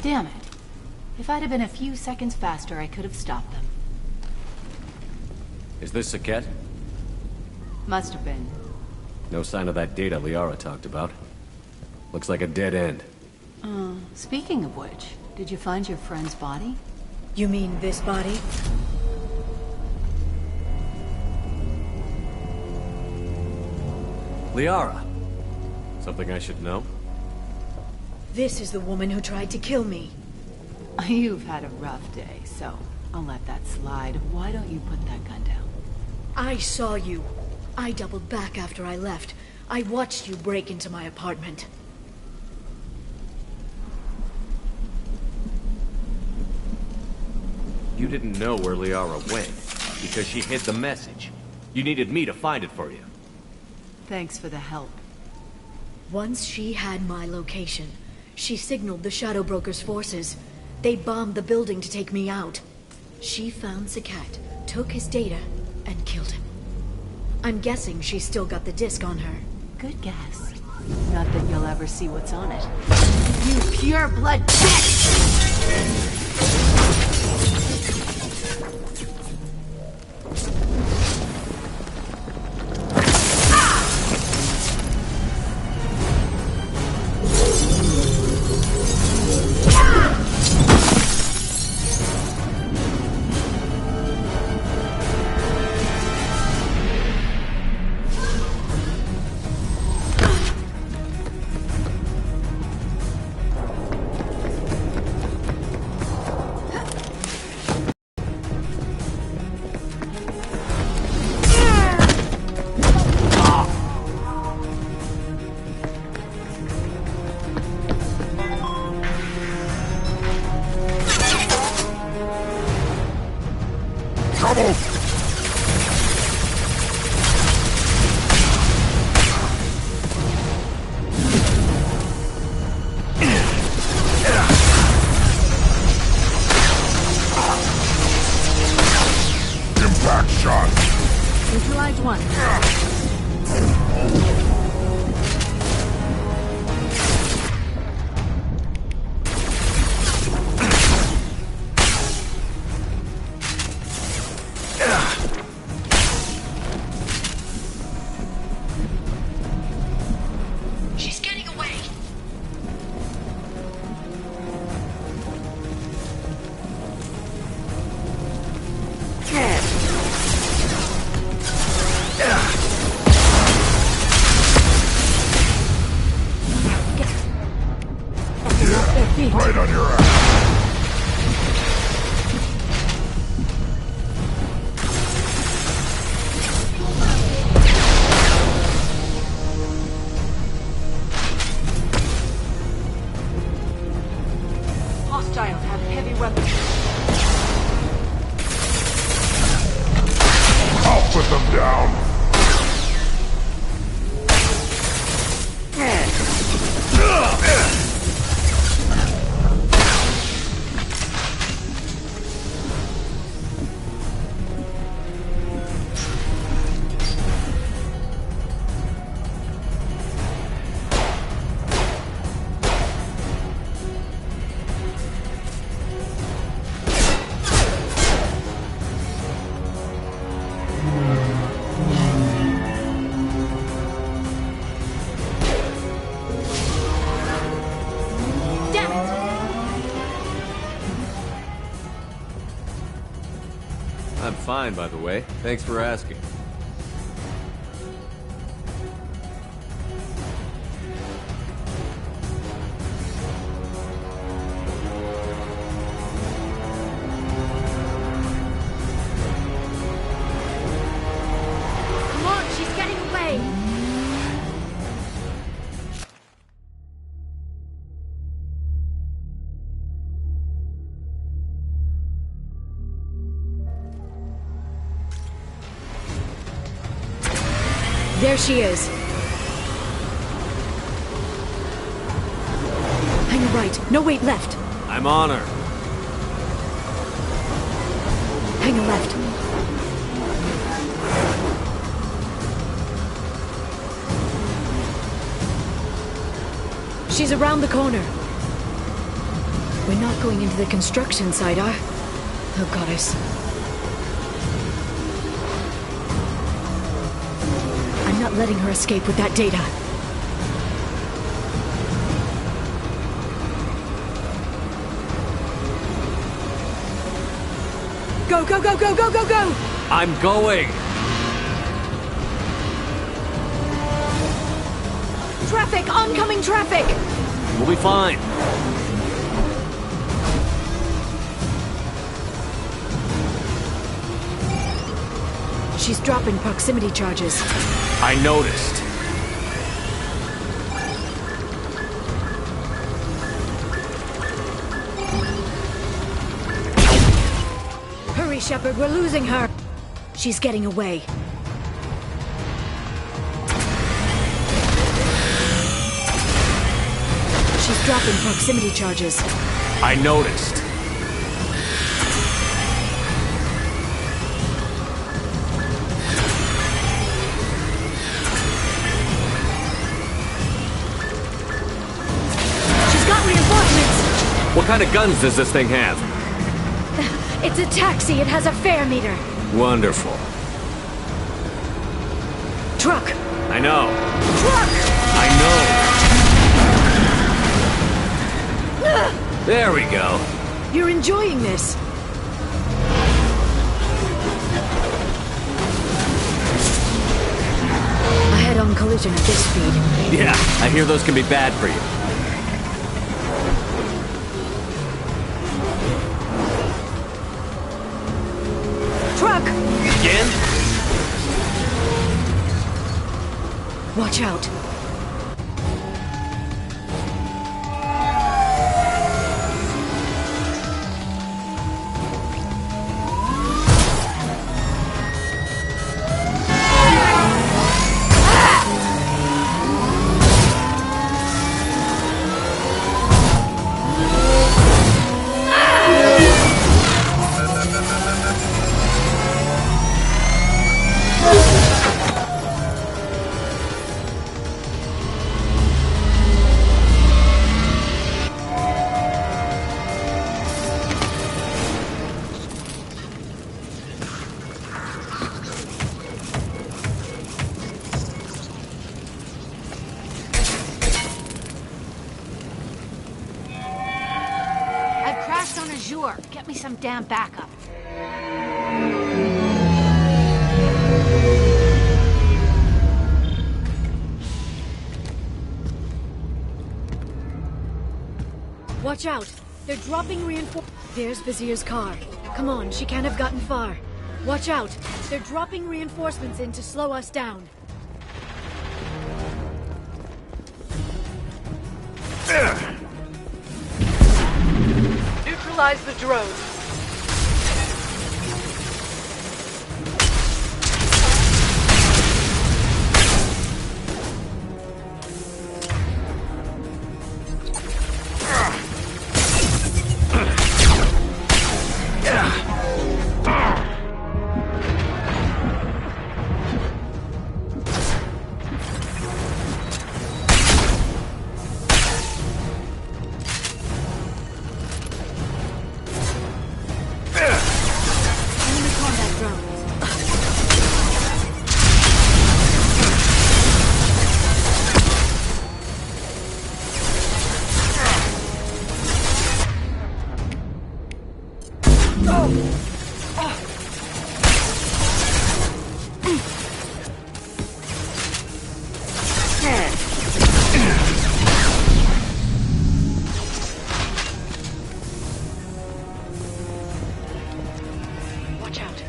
Damn it. If I'd have been a few seconds faster, I could have stopped them. Is this Saket? Must have been. No sign of that data Liara talked about. Looks like a dead end. Speaking of which, did you find your friend's body? You mean this body? Liara! Something I should know? This is the woman who tried to kill me. You've had a rough day, so I'll let that slide. Why don't you put that gun down? I saw you. I doubled back after I left. I watched you break into my apartment. You didn't know where Liara went, because she hid the message. You needed me to find it for you. Thanks for the help. Once she had my location, she signaled the Shadow Broker's forces. They bombed the building to take me out. She found Saket, took his data, and killed him. I'm guessing she's still got the disc on her. Good guess. Not that you'll ever see what's on it. You pure blood bitch! Neutralized one. She's getting away. feet. Right on your ass. Hostiles have heavy weapons. I'll put them down. I'm fine, by the way. Thanks for asking. Come on, she's getting away. There she is. Hang a right. No, wait, left. I'm on her. Hang a left. She's around the corner. We're not going into the construction site, are? Oh, goddess. I'm not letting her escape with that data. Go, go, go, go, go, go, go! I'm going! Traffic! Oncoming traffic! We'll be fine. She's dropping proximity charges. I noticed. Hurry, Shepard, we're losing her. She's getting away. She's dropping proximity charges. I noticed. She's got reinforcements! What kind of guns does this thing have? It's a taxi. It has a fare meter. Wonderful. Truck! I know. Truck! I know. There we go. You're enjoying this. A head-on collision at this speed. Yeah, I hear those can be bad for you. Truck! Again? Watch out. Get me some damn backup. Watch out! They're dropping reinforcements. There's Vizier's car. Come on, she can't have gotten far. Watch out! They're dropping reinforcements in to slow us down. Neutralize the drone. Watch out.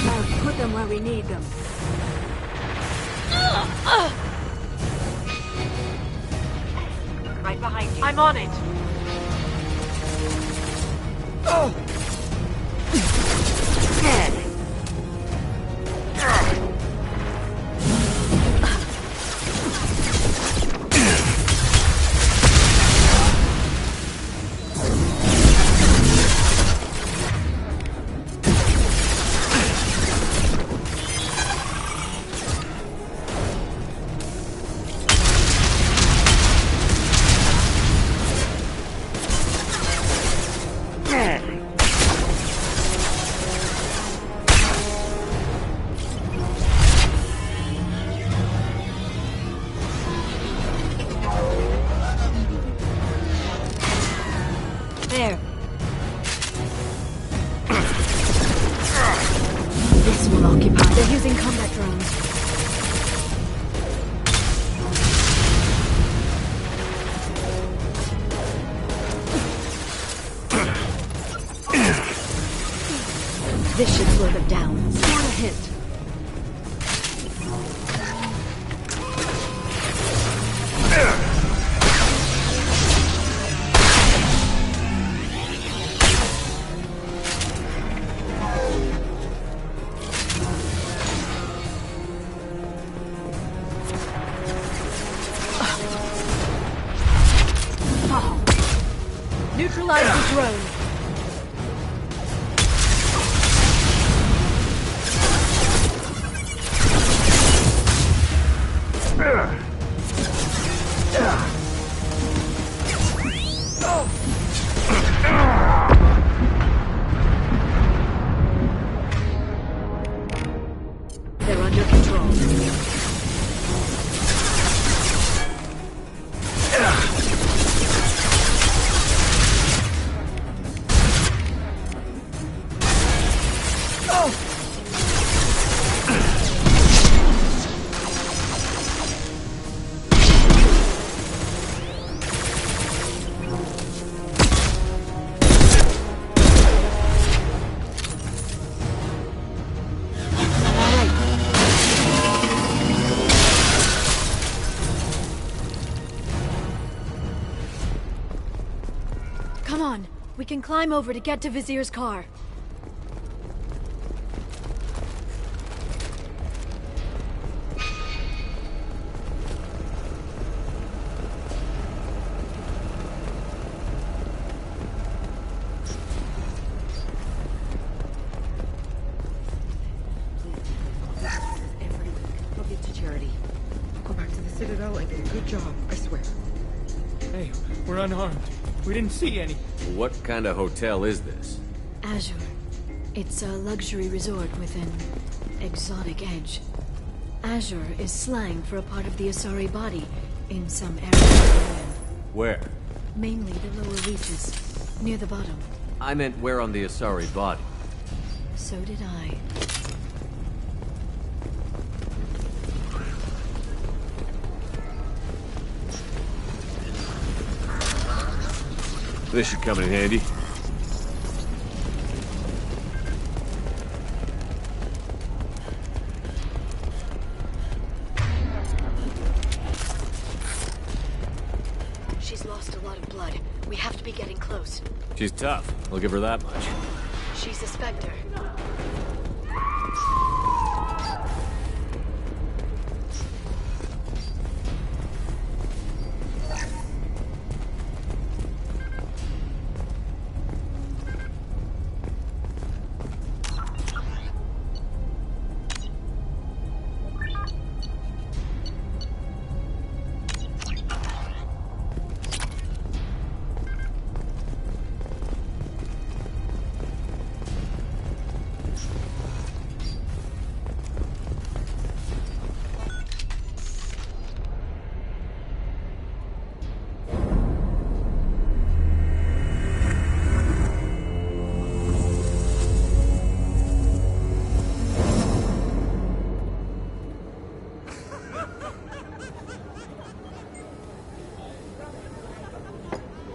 I'll put them where we need them. Right behind you. I'm on it. There. This will occupy. They're using combat drones. This should slow them down. Not a hint. Neutralize the drone. They're under control. Come on, we can climb over to get to Vizier's car. I'll get to charity. I'll go back to the Citadel and get a good job, I swear. Hey, we're unarmed. We didn't see any. What kind of hotel is this? Azure. It's a luxury resort with an exotic edge. Azure is slang for a part of the Asari body in some area of the land. Where? Mainly the lower reaches, near the bottom. I meant where on the Asari body. So did I. This should come in handy. She's lost a lot of blood. We have to be getting close. She's tough. I'll give her that much. She's a Spectre.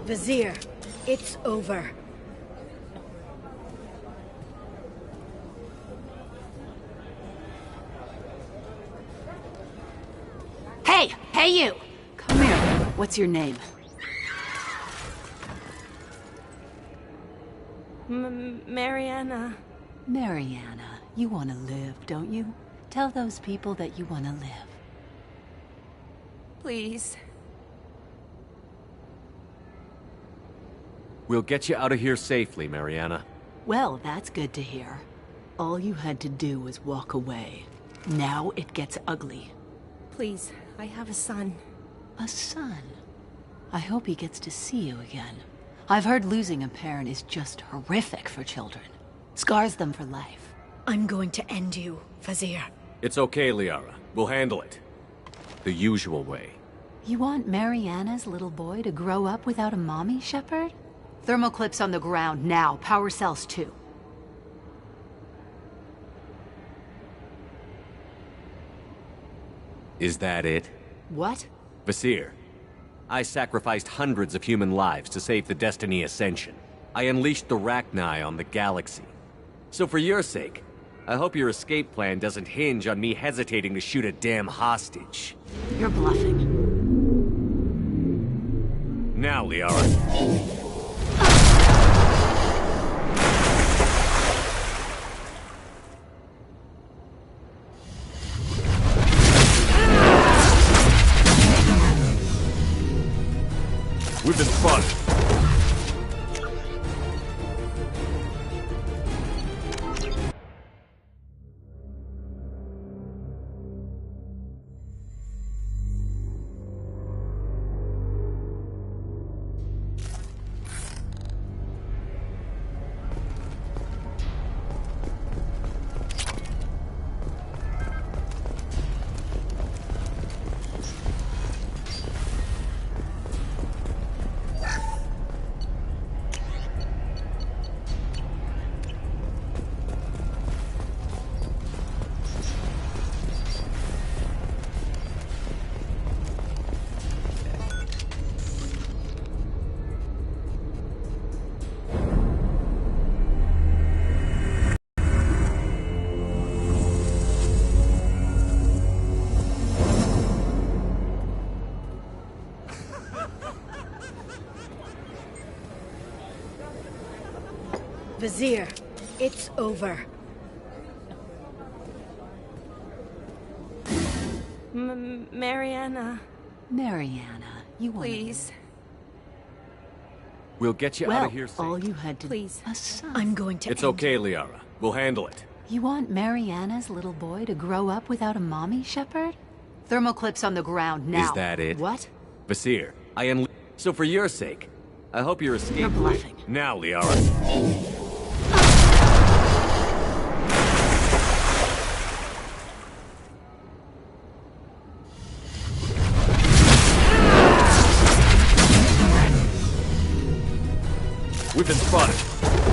Vizier, it's over. Hey! Hey, you! Come here. What's your name? Mariana. Mariana. You want to live, don't you? Tell those people that you want to live. Please. We'll get you out of here safely, Mariana. Well, that's good to hear. All you had to do was walk away. Now it gets ugly. Please, I have a son. A son? I hope he gets to see you again. I've heard losing a parent is just horrific for children. Scars them for life. I'm going to end you, Vizier. It's okay, Liara. We'll handle it. The usual way. You want Mariana's little boy to grow up without a mommy, Shepard? Thermoclips on the ground now. Power cells too. Is that it? What? Vasir, I sacrificed hundreds of human lives to save the Destiny Ascension. I unleashed the Rachni on the galaxy. So for your sake, I hope your escape plan doesn't hinge on me hesitating to shoot a damn hostage. You're bluffing. Now, Liara. We've been spotted. Vizier, it's over. Mariana. Mariana, you want Please. We'll get you out of here safe. All you had to... Please. A son. I'm going to It's okay, Liara. We'll handle it. You want Mariana's little boy to grow up without a mommy, Shepard? Thermoclips on the ground now. Is that it? What? Vasir, So for your sake, I hope your escape... You're bluffing. Now, Liara. We've been spotted.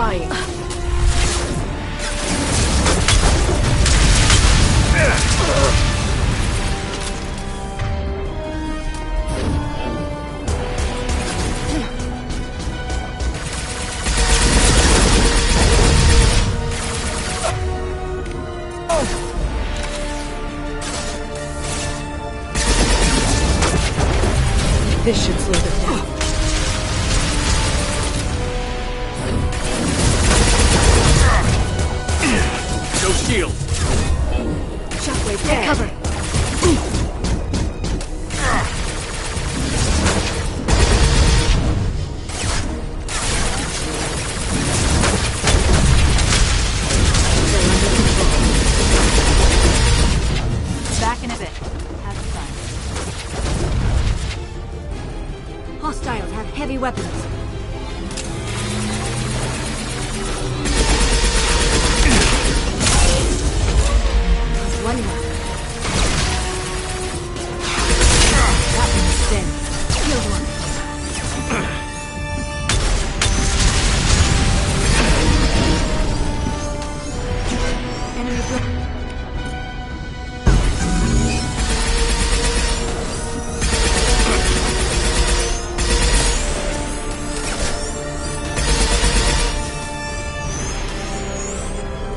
flying. This should slow them down. No shield. Shockwave, take cover. Back in a bit. Have fun. Hostiles have heavy weapons. One more. That one's thin. Killed one. Enemy block.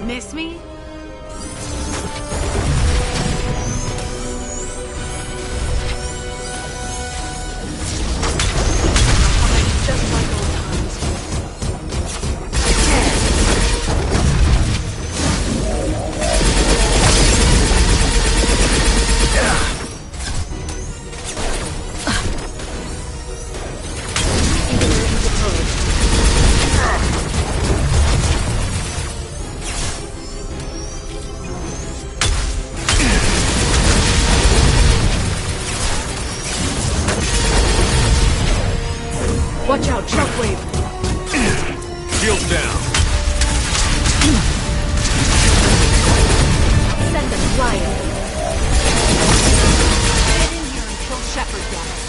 Miss me? Just like old times. Watch out, shockwave! Shield down. Send them flying! Get in here and kill Shepard, damn it.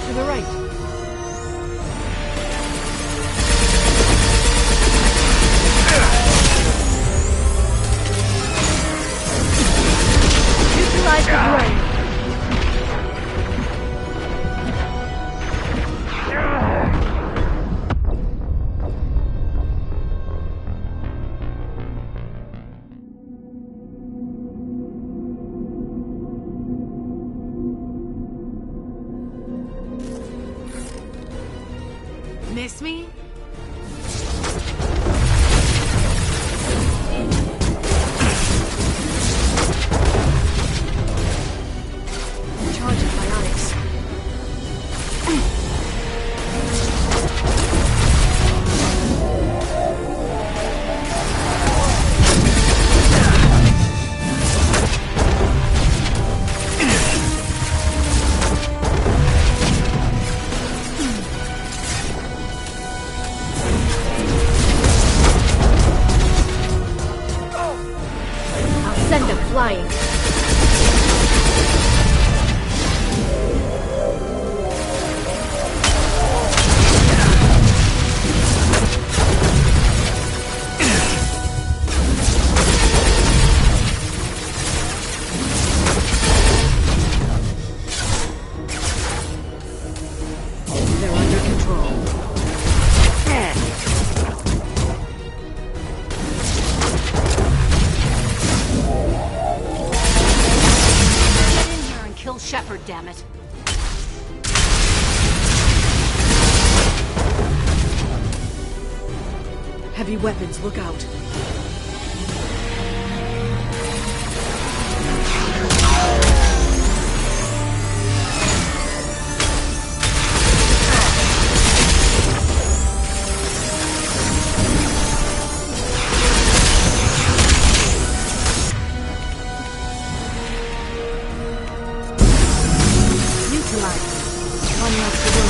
To the right. Neutralize the brain! Miss me? Charge of bionics. I'll send them flying. They're under control. Get in here and kill Shepard, damn it. Heavy weapons, look out. Neutralize. One left to go.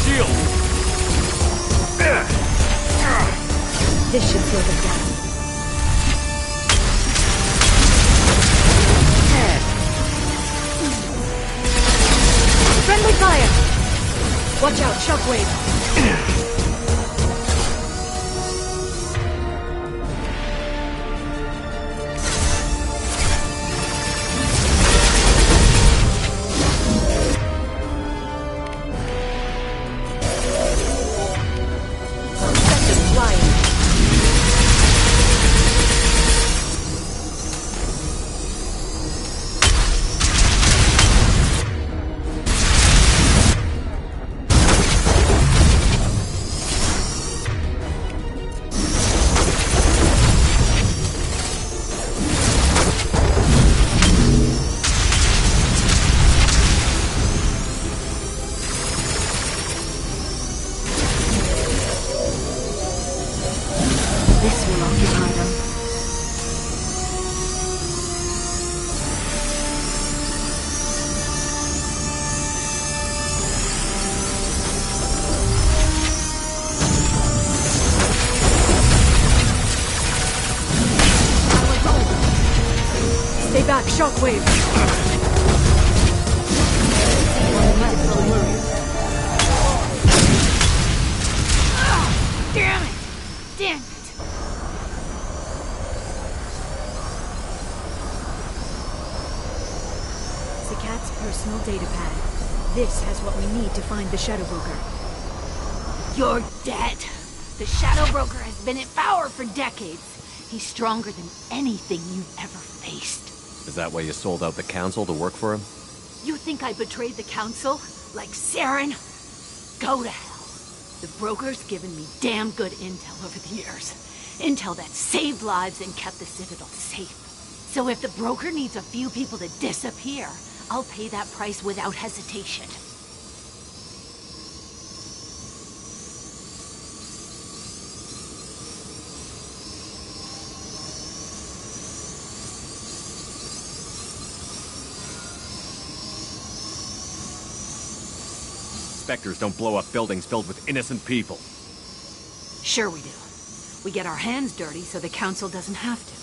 shield! This should slow them down. Friendly fire! Watch out, shockwave! Stay back, shockwave! Damn it! Damn it! Cat's personal data pad. This has what we need to find the Shadow Broker. You're dead. The Shadow Broker has been in power for decades. He's stronger than anything you've ever faced. Is that why you sold out the Council to work for him? You think I betrayed the Council? Like Saren? Go to hell. The Broker's given me damn good intel over the years. Intel that saved lives and kept the Citadel safe. So if the Broker needs a few people to disappear, I'll pay that price without hesitation. Spectres don't blow up buildings filled with innocent people. Sure we do. We get our hands dirty so the Council doesn't have to.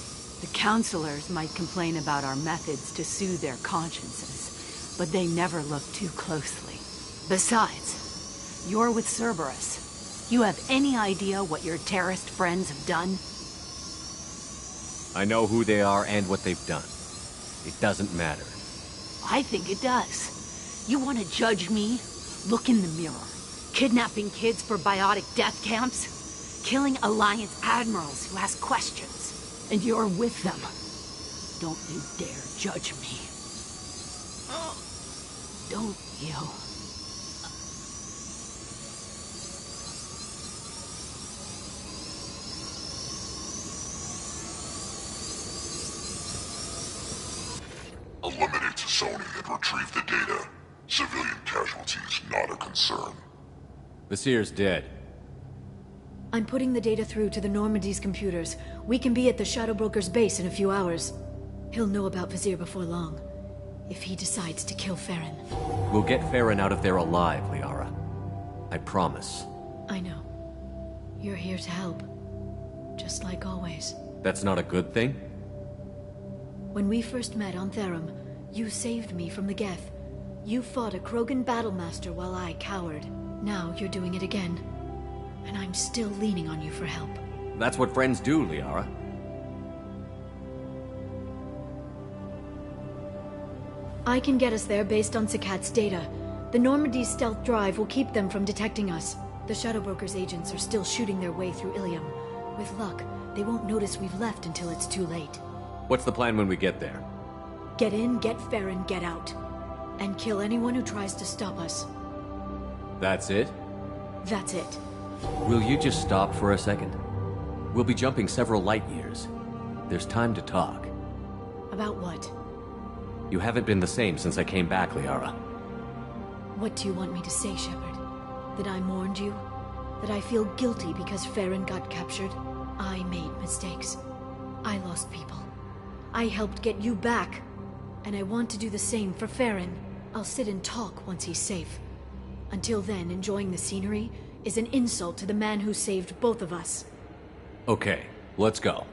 The Councilors might complain about our methods to soothe their consciences, but they never look too closely. Besides, you're with Cerberus. You have any idea what your terrorist friends have done? I know who they are and what they've done. It doesn't matter. I think it does. You want to judge me? Look in the mirror. Kidnapping kids for biotic death camps? Killing Alliance admirals who ask questions. And you're with them. Don't you dare judge me. Don't you? Eliminate Sony and retrieve the data. Civilian casualties not a concern. Vasir's dead. I'm putting the data through to the Normandy's computers. We can be at the Shadow Broker's base in a few hours. He'll know about Vasir before long. If he decides to kill Farron. We'll get Farron out of there alive, Liara. I promise. I know. You're here to help. Just like always. That's not a good thing? When we first met on Therum, you saved me from the Geth. You fought a Krogan battlemaster while I cowered. Now you're doing it again. And I'm still leaning on you for help. That's what friends do, Liara. I can get us there based on Sakat's data. The Normandy's stealth drive will keep them from detecting us. The Shadow Broker's agents are still shooting their way through Ilium. With luck, they won't notice we've left until it's too late. What's the plan when we get there? Get in, get Farron, get out. And kill anyone who tries to stop us. That's it? That's it. Will you just stop for a second? We'll be jumping several light years. There's time to talk. About what? You haven't been the same since I came back, Liara. What do you want me to say, Shepard? That I mourned you? That I feel guilty because Farron got captured? I made mistakes. I lost people. I helped get you back. And I want to do the same for Farron. I'll sit and talk once he's safe. Until then, enjoying the scenery is an insult to the man who saved both of us. Okay, let's go.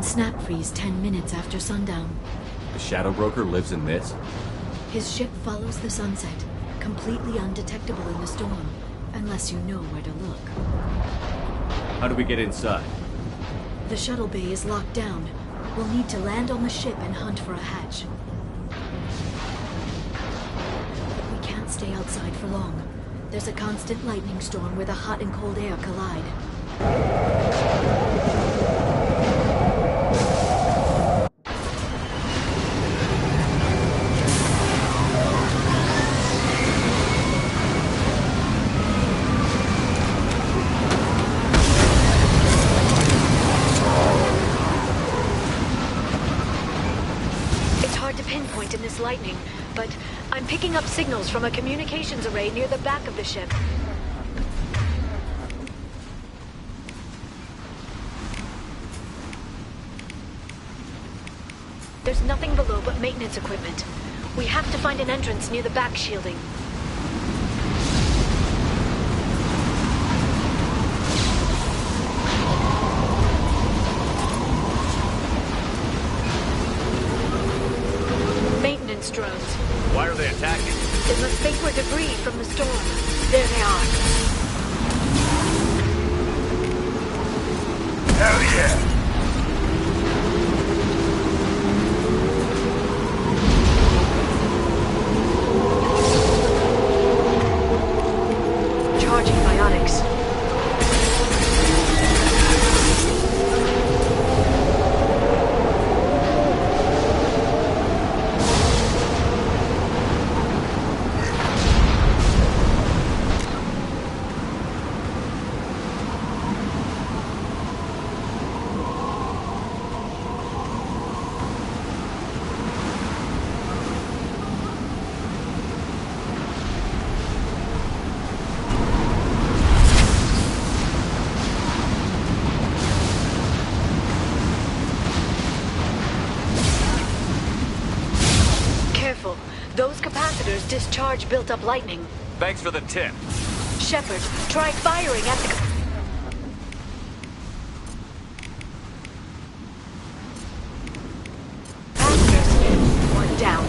Snap freeze 10 minutes after sundown. The Shadow Broker lives in this? His ship follows the sunset, completely undetectable in the storm, unless you know where to look. How do we get inside? The shuttle bay is locked down. We'll need to land on the ship and hunt for a hatch. But we can't stay outside for long. There's a constant lightning storm where the hot and cold air collide. Lightning, but I'm picking up signals from a communications array near the back of the ship. There's nothing below but maintenance equipment. We have to find an entrance near the back shielding. Drones. Why are they attacking? They must think we're debris from the storm. There they are. Hell yeah! Charging biotics. Those capacitors discharge built-up lightning. Thanks for the tip. Shepard, try firing at the... Capacitors. One down.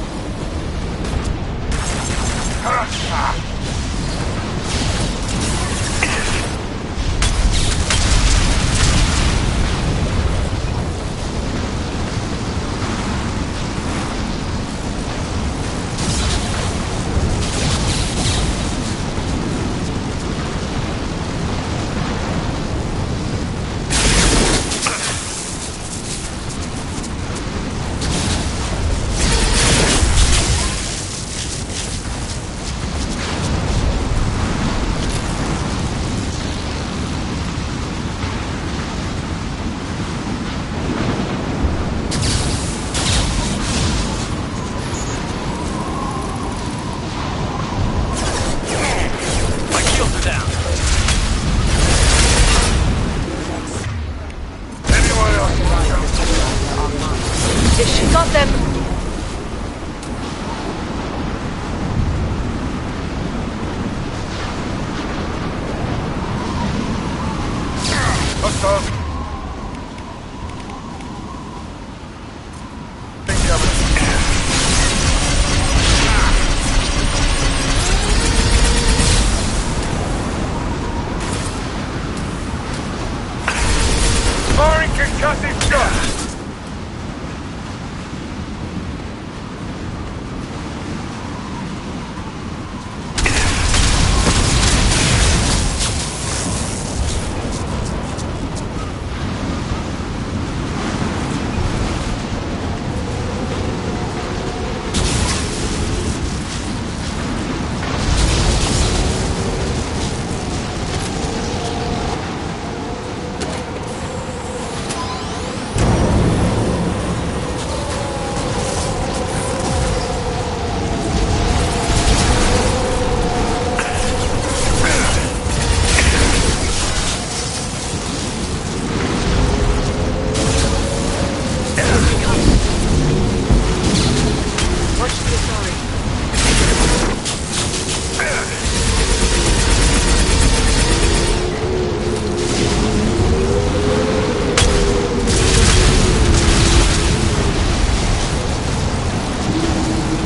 the Asari.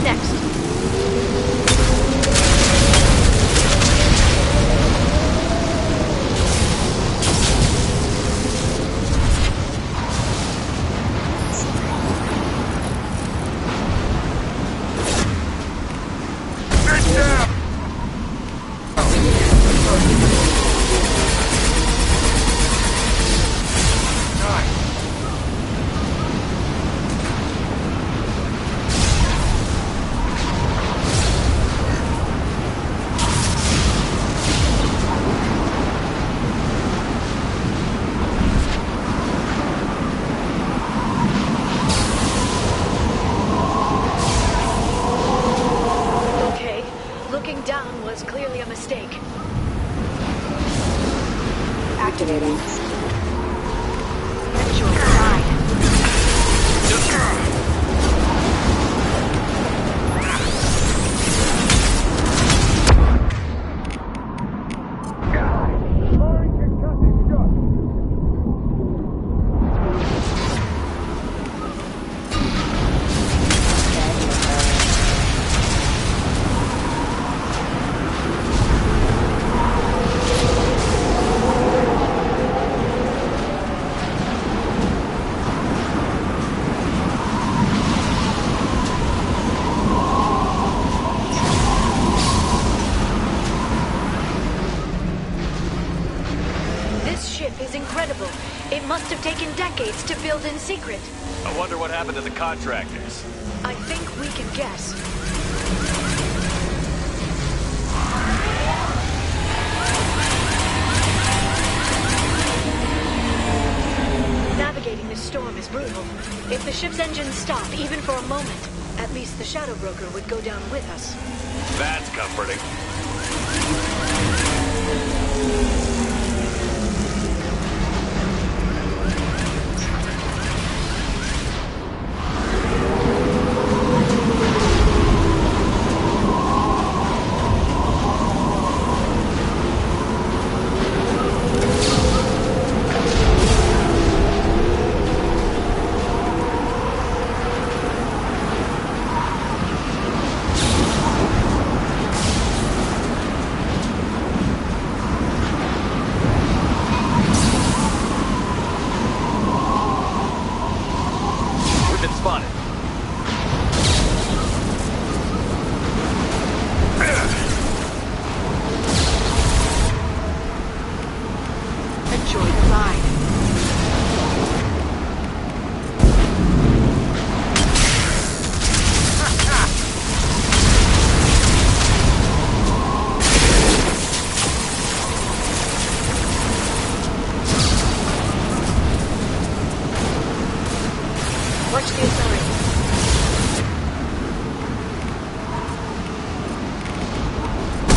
Next. Okay, looking down was clearly a mistake. Activating. Enjoy the ride. This ship is incredible. It must have taken decades to build in secret. I wonder what happened to the contractors. I think we can guess. Navigating this storm is brutal. If the ship's engines stop, even for a moment, at least the Shadow Broker would go down with us. That's comforting. We've been spotted. Enjoy the ride. Watch the Asari.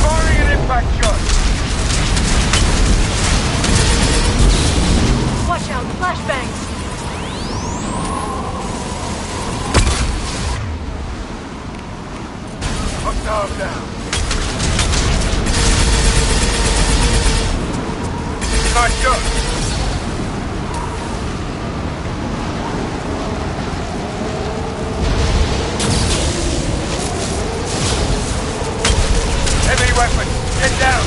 Firing an impact shot! Watch out, flashbangs! Hostile down. Nice shot! Heavy weapon, get down!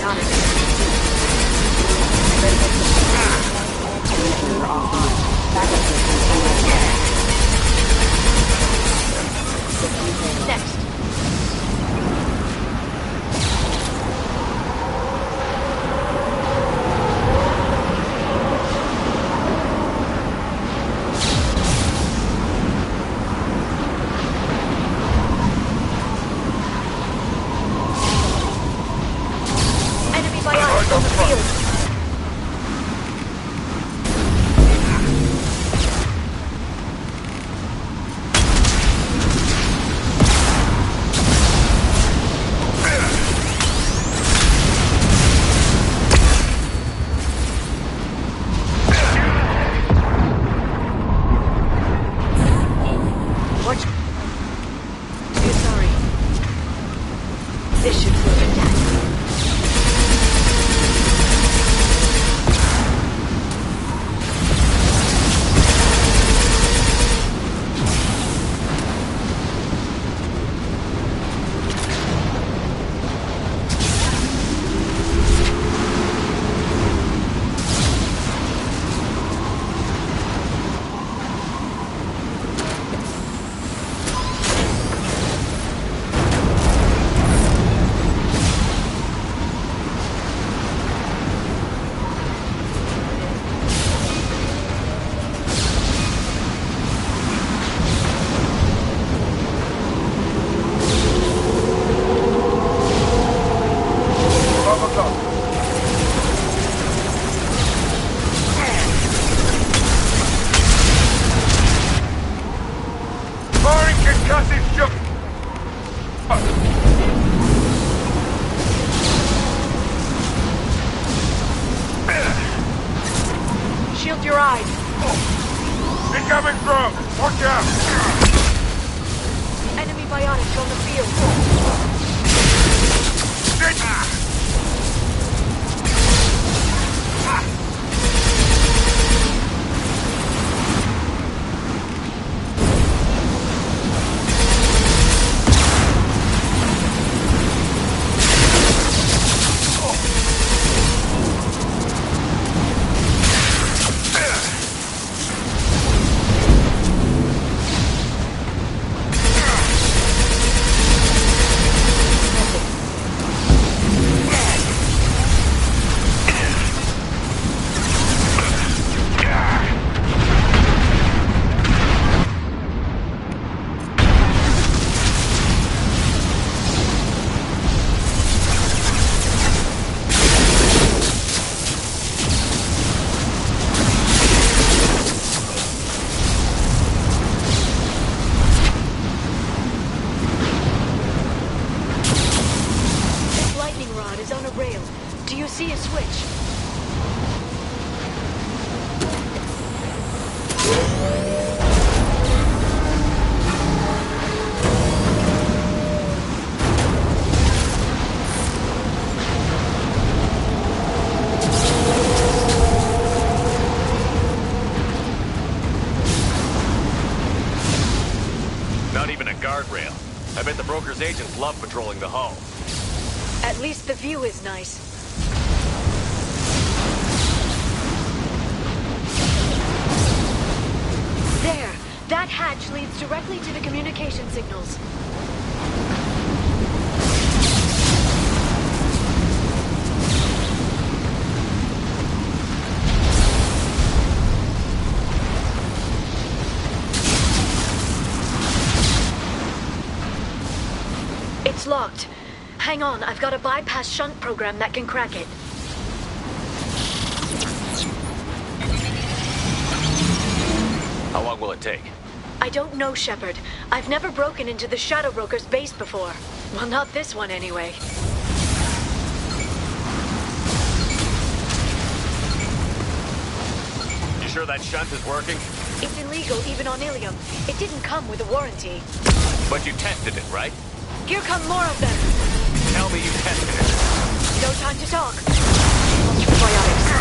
Next. Enemy biotics on the field. Watch. You're sorry. This should slow them down. Firing concussive shook. Shield your eyes. Incoming drone. Watch out. Enemy biotics on the field. This lightning rod is on a rail. Do you see a switch? Not even a guardrail. I bet the broker's agents love patrolling the hull. At least the view is nice. There! That hatch leads directly to the communication signals. It's locked. Hang on, I've got a bypass shunt program that can crack it. How long will it take? I don't know, Shepard. I've never broken into the Shadow Broker's base before. Well, not this one anyway. You sure that shunt is working? It's illegal even on Ilium. It didn't come with a warranty. But you tested it, right? Here come more of them. Tell me you tested it. No time to talk. Biotics.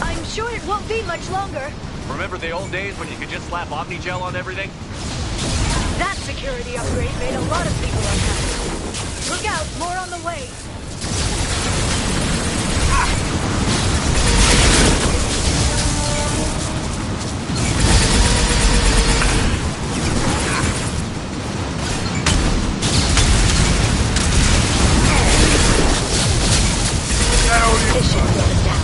I'm much longer. Remember the old days when you could just slap Omnigel on everything? That security upgrade made a lot of people unhappy. Look out, more on the way. This should slow them down.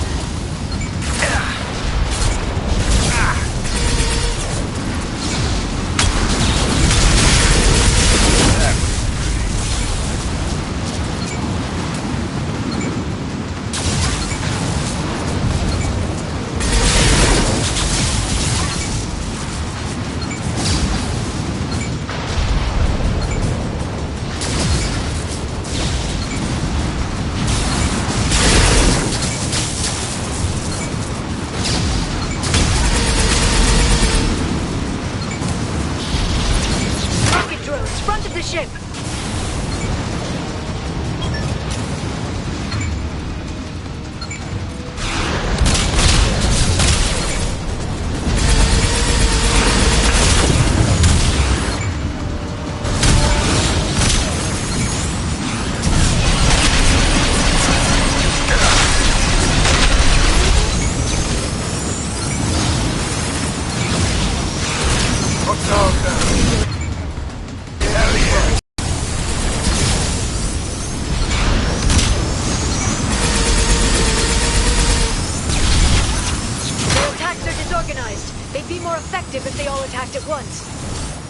If they all attacked at once.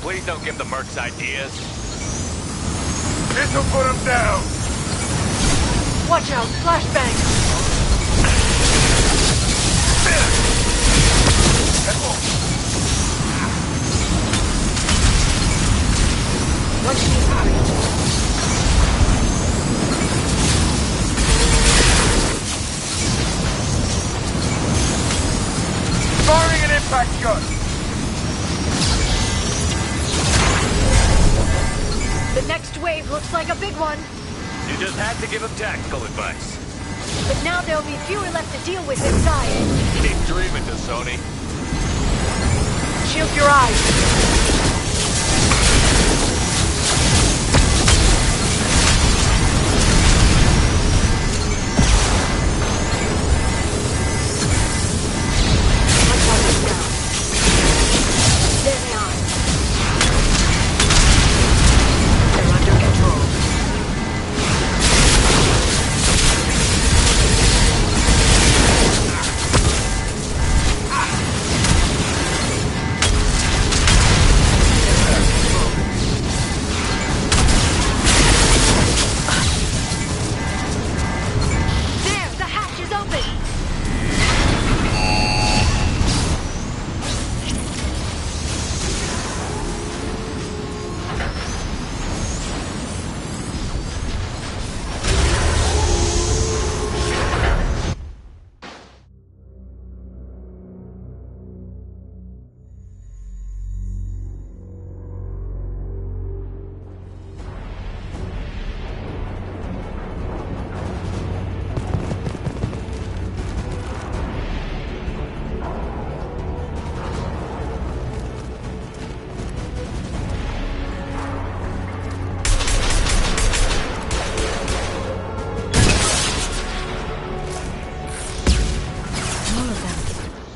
Please don't give the mercs ideas. This'll put them down. Watch out, flashbang. Watch me. Firing an impact gun. The next wave looks like a big one. You just had to give him tactical advice. But now there'll be fewer left to deal with inside. Keep dreaming, Sony. Shield your eyes.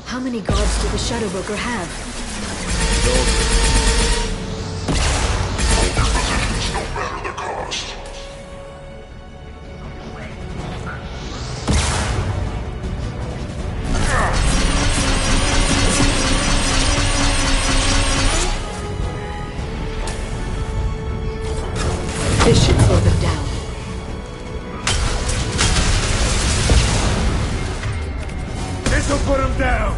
How many guards do the Shadow Broker have? No matter the cost. This should slow them down. This'll put them down.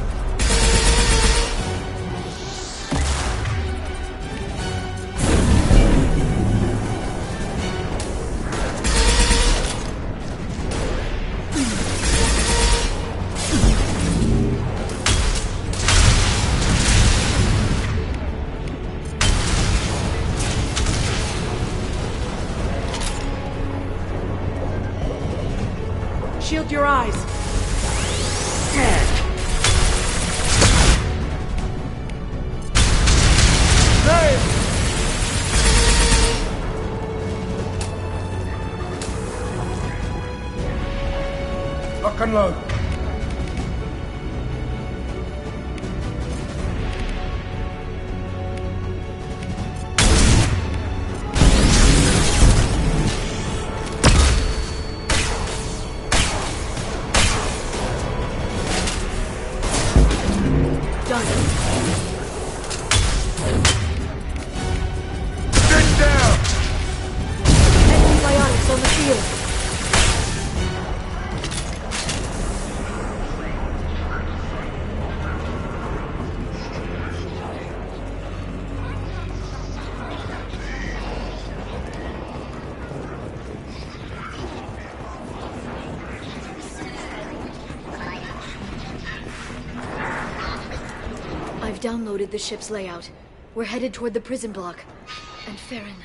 Shield your eyes. Lock and load. I've downloaded the ship's layout. We're headed toward the prison block. And Farron.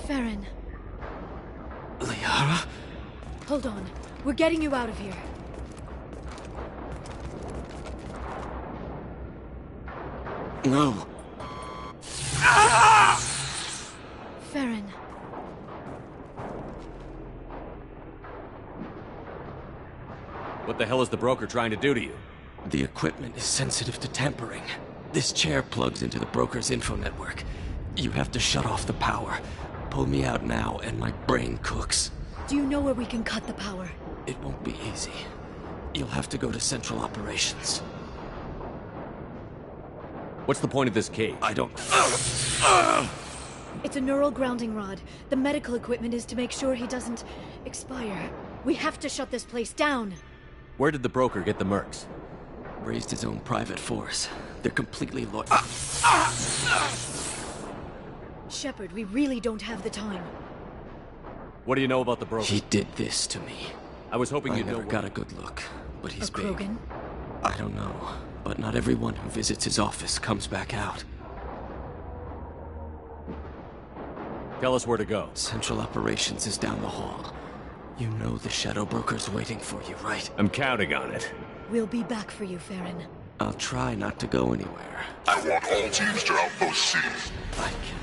Farron. Liara? Hold on. We're getting you out of here. No. Farron. What the hell is the broker trying to do to you? The equipment is sensitive to tampering. This chair plugs into the broker's info network. You have to shut off the power. Pull me out now, and my brain cooks. Do you know where we can cut the power? It won't be easy. You'll have to go to Central Operations. What's the point of this cage? I don't... It's a neural grounding rod. The medical equipment is to make sure he doesn't expire. We have to shut this place down. Where did the broker get the mercs? Raised his own private force. They're completely loyal. Shepard, we really don't have the time. What do you know about the broker? He did this to me. I was hoping you'd know. I never got a good look, but he's big. Krogan? I don't know, but not everyone who visits his office comes back out. Tell us where to go. Central Operations is down the hall. You know the Shadow Broker's waiting for you, right? I'm counting on it. We'll be back for you, Farron. I'll try not to go anywhere. I want all teams to Outpost C. I can